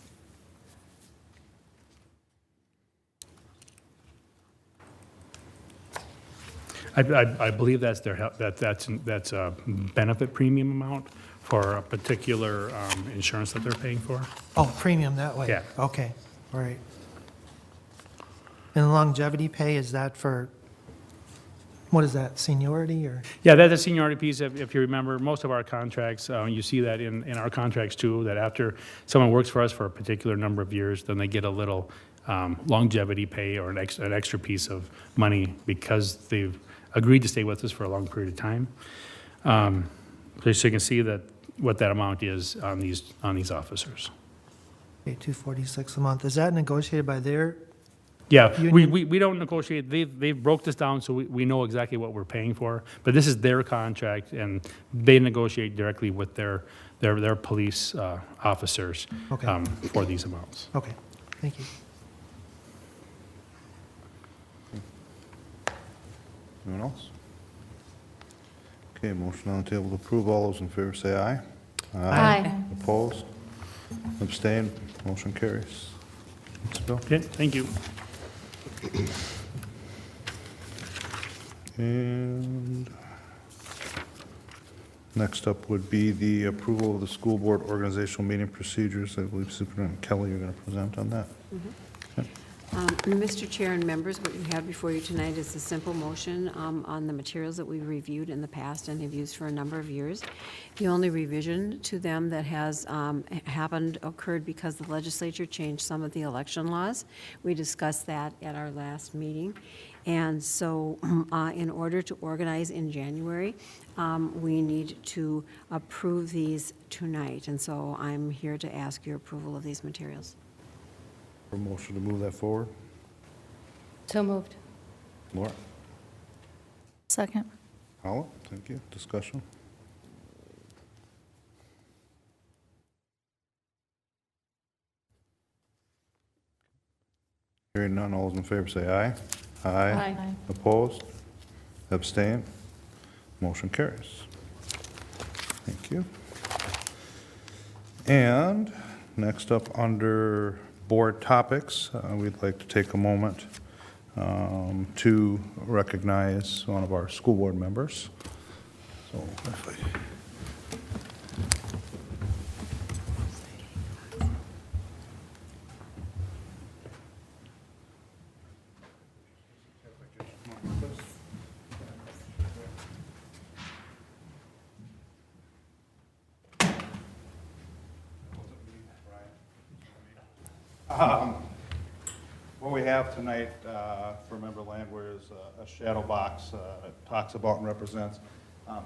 I believe that's that's a benefit premium amount for a particular insurance that they're paying for. Oh, premium that way? Yeah. Okay, all right. And longevity pay, is that for, what is that, seniority or? Yeah, that's a seniority piece. If you remember, most of our contracts, you see that in our contracts too, that after someone works for us for a particular number of years, then they get a little longevity pay or an extra piece of money because they've agreed to stay with us for a long period of time. So you can see that what that amount is on these officers. Okay, $246 a month. Is that negotiated by their? Yeah, Union? we don't negotiate. They've broke this down so we know exactly what we're paying for. But this is their contract, and they negotiate directly with their police officers Okay. for these amounts. Okay, thank you. Anyone else? Okay, motion on the table to approve. All those in favor say aye. Aye. Opposed? Abstained? Motion carries. Thanks, Bill. Okay, thank you. And next up would be the approval of the school board organizational meeting procedures. I believe Superintendent Kelly, you're going to present on that. Mr. Chair and members, what you have before you tonight is a simple motion on the materials that we've reviewed in the past and have used for a number of years. The only revision to them that has occurred because the legislature changed some of the election laws. We discussed that at our last meeting. And so in order to organize in January, we need to approve these tonight. And so I'm here to ask your approval of these materials. For a motion to move that forward. So moved. Laura? Second. Paula? Thank you. Discussion? Hearing none, all those in favor say aye. Aye. Opposed? Abstained? Motion carries. Thank you. And next up under board topics, we'd like to take a moment to recognize one of our school board members. So if I What we have tonight for Member Landwehr is a shadow box. It talks about and represents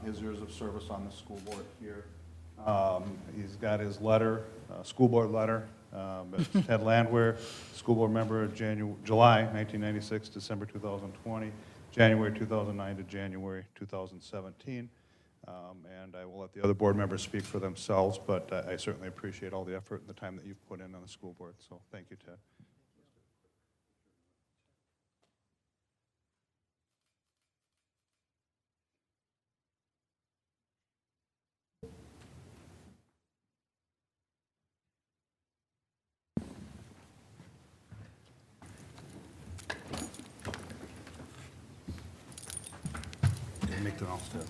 his years of service on the school board here. He's got his letter, school board letter. It's Ted Landwehr, school board member of July 1996, December 2020, January 2009 to January 2017. And I will let the other board members speak for themselves, but I certainly appreciate all the effort and the time that you've put in on the school board. So thank you, Ted. Make them all step.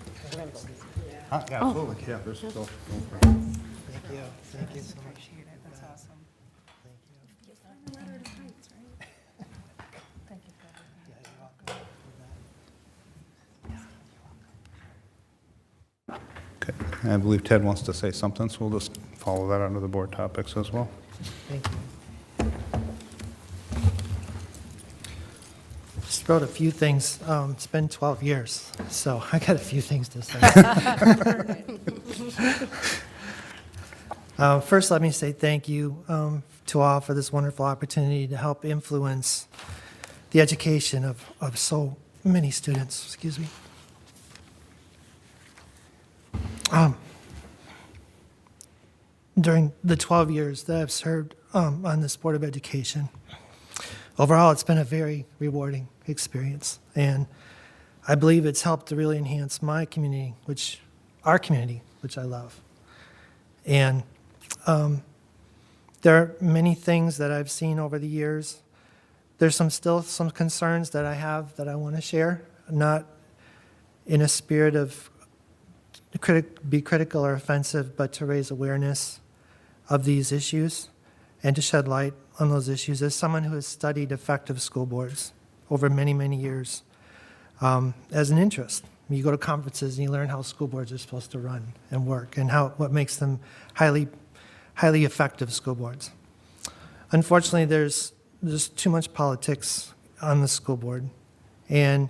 Huh? Yeah, absolutely. Yeah, there's still. Thank you, thank you so much. That's awesome. Okay, I believe Ted wants to say something, so we'll just follow that under the board topics as well. Thank you. Just wrote a few things. It's been 12 years, so I got a few things to say. First, let me say thank you to all for this wonderful opportunity to help influence the education of so many students. Excuse me. During the 12 years that I've served on this Board of Education, overall, it's been a very rewarding experience. And I believe it's helped to really enhance our community, which I love. And there are many things that I've seen over the years. There's still some concerns that I have that I want to share, not in a spirit of be critical or offensive, but to raise awareness of these issues and to shed light on those issues. As someone who has studied effective school boards over many, many years as an interest, you go to conferences and you learn how school boards are supposed to run and work and what makes them highly effective school boards. Unfortunately, there's too much politics on the school board, and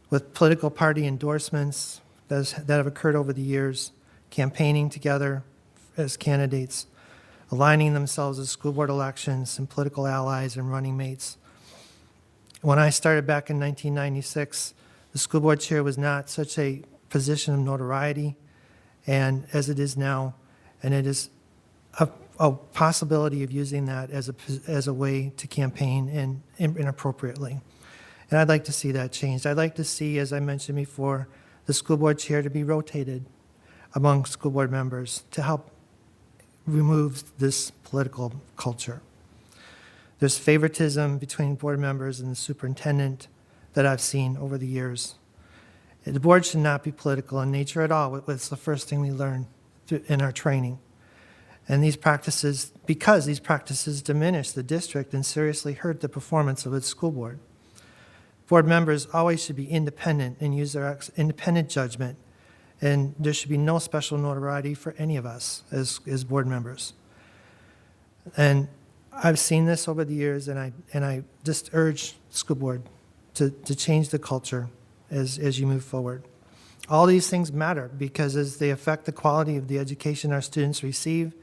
with political party endorsements that have occurred over the years, campaigning together as candidates, aligning themselves as school board elections and political allies and running mates. When I started back in 1996, the school board chair was not such a position of notoriety and as it is now, and it is a possibility of using that as a way to campaign inappropriately. And I'd like to see that changed. I'd like to see, as I mentioned before, the school board chair to be rotated among school board members to help remove this political culture. There's favoritism between board members and the superintendent that I've seen over the years. The board should not be political in nature at all. It's the first thing we learn in our training. And because these practices diminish the district and seriously hurt the performance of its school board. Board members always should be independent and use their independent judgment, and there should be no special notoriety for any of us as board members. And I've seen this over the years, and I just urge school board to change the culture as you move forward. All these things matter because as they affect the quality of the education our students receive,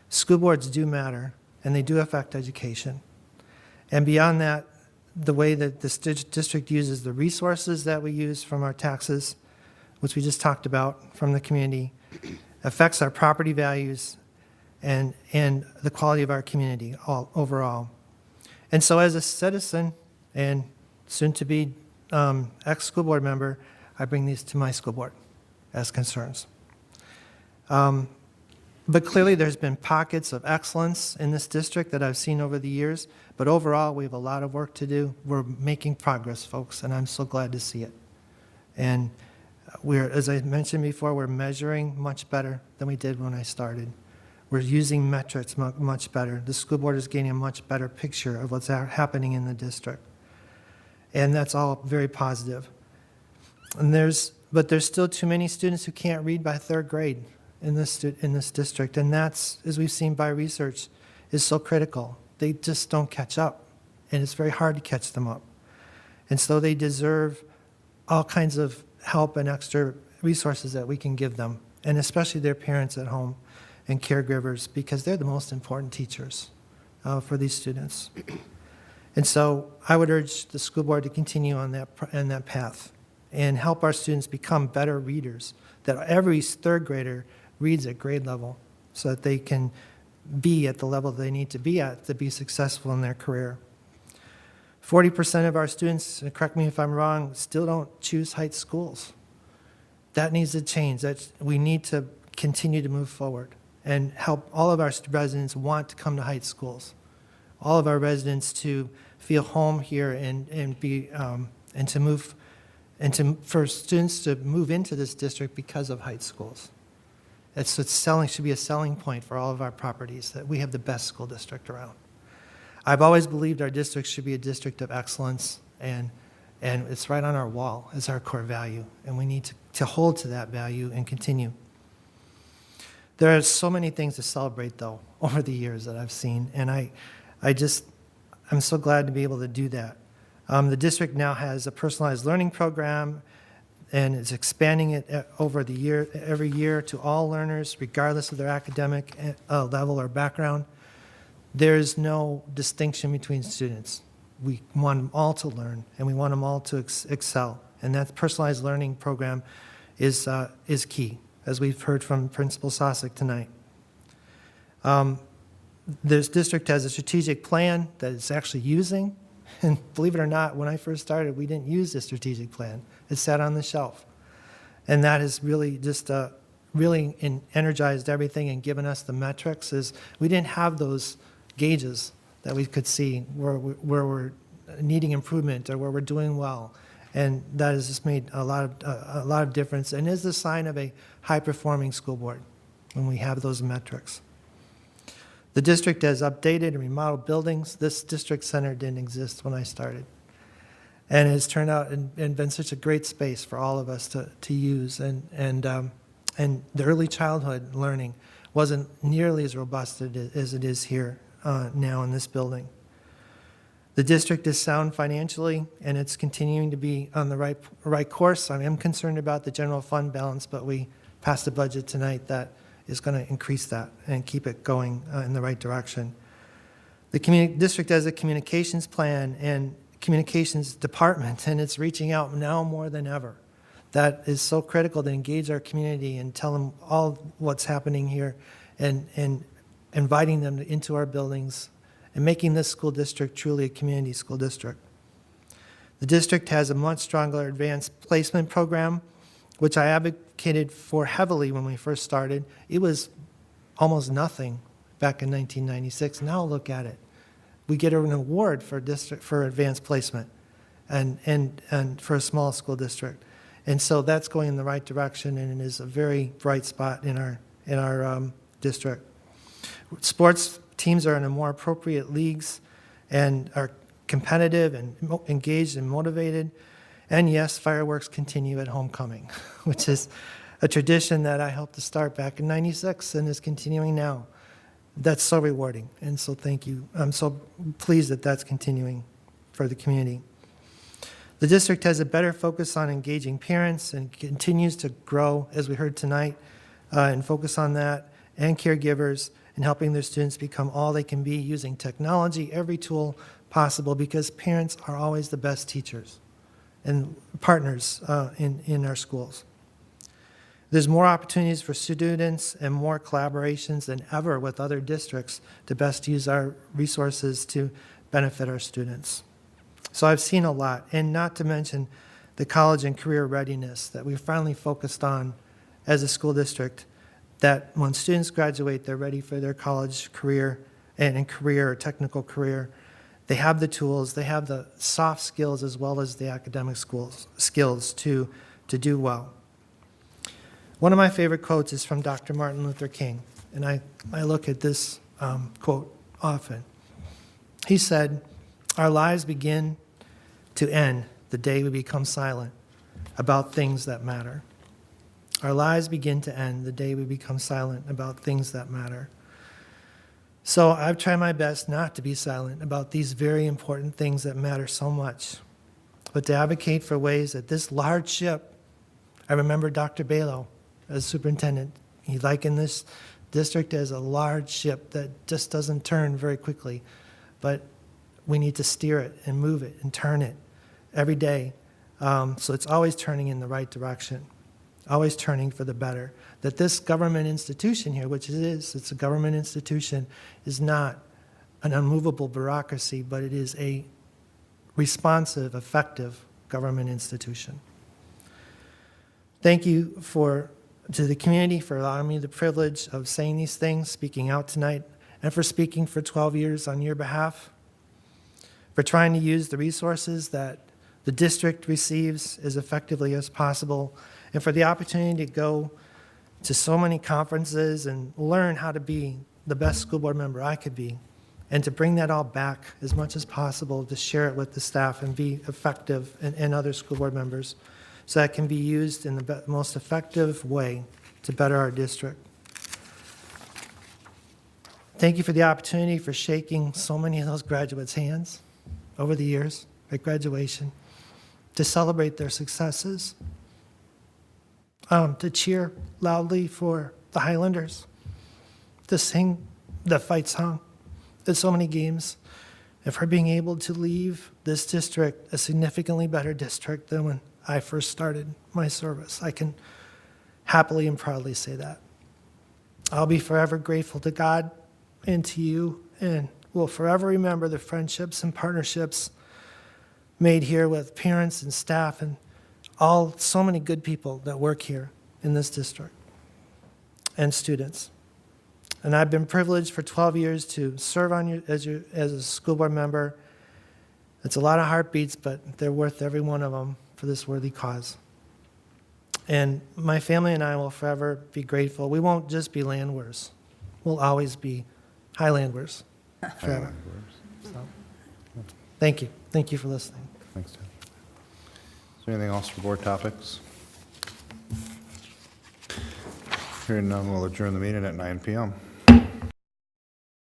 school boards do matter, and they do affect education. And beyond that, the way that this district uses the resources that we use from our taxes, which we just talked about from the community, affects our property values and the quality of our community overall. And so as a citizen and soon-to-be ex-school board member, I bring these to my school board as concerns. But clearly there's been pockets of excellence in this district that I've seen over the years, but overall we have a lot of work to do. We're making progress, folks, and I'm so glad to see it. And as I mentioned before, we're measuring much better than we did when I started. We're using metrics much better. The school board is getting a much better picture of what's happening in the district. And that's all very positive. But there's still too many students who can't read by third grade in this district, and that's, as we've seen by research, is so critical. They just don't catch up, and it's very hard to catch them up. And so they deserve all kinds of help and extra resources that we can give them, and especially their parents at home and caregivers, because they're the most important teachers for these students. And so I would urge the school board to continue on that path and help our students become better readers, that every third grader reads at grade level so that they can be at the level they need to be at to be successful in their career. 40% of our students, and correct me if I'm wrong, still don't choose Heights schools. That needs to change. We need to continue to move forward and help all of our residents want to come to Heights schools. All of our residents to feel home here for students to move into this district because of Heights schools. Should be a selling point for all of our properties, that we have the best school district around. I've always believed our district should be a district of excellence, and it's right on our wall as our core value, and we need to hold to that value and continue. There are so many things to celebrate, though, over the years that I've seen, and I'm so glad to be able to do that. The district now has a personalized learning program, and it's expanding it over the year, every year, to all learners, regardless of their academic level or background. There's no distinction between students. We want them all to learn, and we want them all to excel. And that personalized learning program is key, as we've heard from Principal Sosik tonight. This district has a strategic plan that it's actually using And believe it or not, when I first started, we didn't use the strategic plan. It sat on the shelf. And that has really just energized everything and given us the metrics. Is we didn't have those gauges that we could see where we're needing improvement or where we're doing well. And that has just made a lot of difference and is the sign of a high-performing school board when we have those metrics. The district has updated and remodeled buildings. This district center didn't exist when I started. And it's turned out and been such a great space for all of us to use. And the early childhood learning wasn't nearly as robust as it is here now in this building. The district is sound financially, and it's continuing to be on the right course. I am concerned about the general fund balance, but we passed a budget tonight that is going to increase that and keep it going in the right direction. The district has a communications plan and communications department, and it's reaching out now more than ever. That is so critical to engage our community and tell them all what's happening here and inviting them into our buildings and making this school district truly a community school district. The district has a much stronger advanced placement program, which I advocated for heavily when we first started. It was almost nothing back in 1996. Now look at it. We get an award for advanced placement and for a small school district. And so that's going in the right direction, and it is a very bright spot in our district. Sports teams are in a more appropriate leagues and are competitive and engaged and motivated. And yes, fireworks continue at homecoming, which is a tradition that I helped to start back in '96 and is continuing now. That's so rewarding, and so thank you. I'm so pleased that that's continuing for the community. The district has a better focus on engaging parents and continues to grow, as we heard tonight, and focus on that, and caregivers, and helping their students become all they can be using technology, every tool possible, because parents are always the best teachers and partners in our schools. There's more opportunities for students and more collaborations than ever with other districts to best use our resources to benefit our students. So I've seen a lot, and not to mention the college and career readiness that we finally focused on as a school district, that when students graduate, they're ready for their college career and career or technical career. They have the tools, they have the soft skills as well as the academic skills to do well. One of my favorite quotes is from Dr. Martin Luther King, and I look at this quote often. He said, "Our lives begin to end the day we become silent about things that matter." Our lives begin to end the day we become silent about things that matter. So I've tried my best not to be silent about these very important things that matter so much, but to advocate for ways that this large ship, I remember Dr. Balo as superintendent, he likened this district as a large ship that just doesn't turn very quickly, but we need to steer it and move it and turn it every day. So it's always turning in the right direction, always turning for the better. That this government institution here, which it is, it's a government institution, is not an unmovable bureaucracy, but it is a responsive, effective government institution. Thank you to the community for allowing me the privilege of saying these things, speaking out tonight, and for speaking for 12 years on your behalf, for trying to use the resources that the district receives as effectively as possible, and for the opportunity to go to so many conferences and learn how to be the best school board member I could be, and to bring that all back as much as possible to share it with the staff and be effective and other school board members so that can be used in the most effective way to better our district. Thank you for the opportunity for shaking so many of those graduates' hands over the years at graduation, to celebrate their successes, to cheer loudly for the Highlanders, to sing the fight song at so many games, and for being able to leave this district a significantly better district than when I first started my service. I can happily and proudly say that. I'll be forever grateful to God and to you, and will forever remember the friendships and partnerships made here with parents and staff and so many good people that work here in this district and students. And I've been privileged for 12 years to serve on you as a school board member. It's a lot of heartbeats, but they're worth every one of them for this worthy cause. And my family and I will forever be grateful. We won't just be Landwers. We'll always be Highlanders forever. So, thank you. Thank you for listening. Thanks, Ted. Is there anything else for board topics? Hearing none, we'll adjourn the meeting at 9 p.m.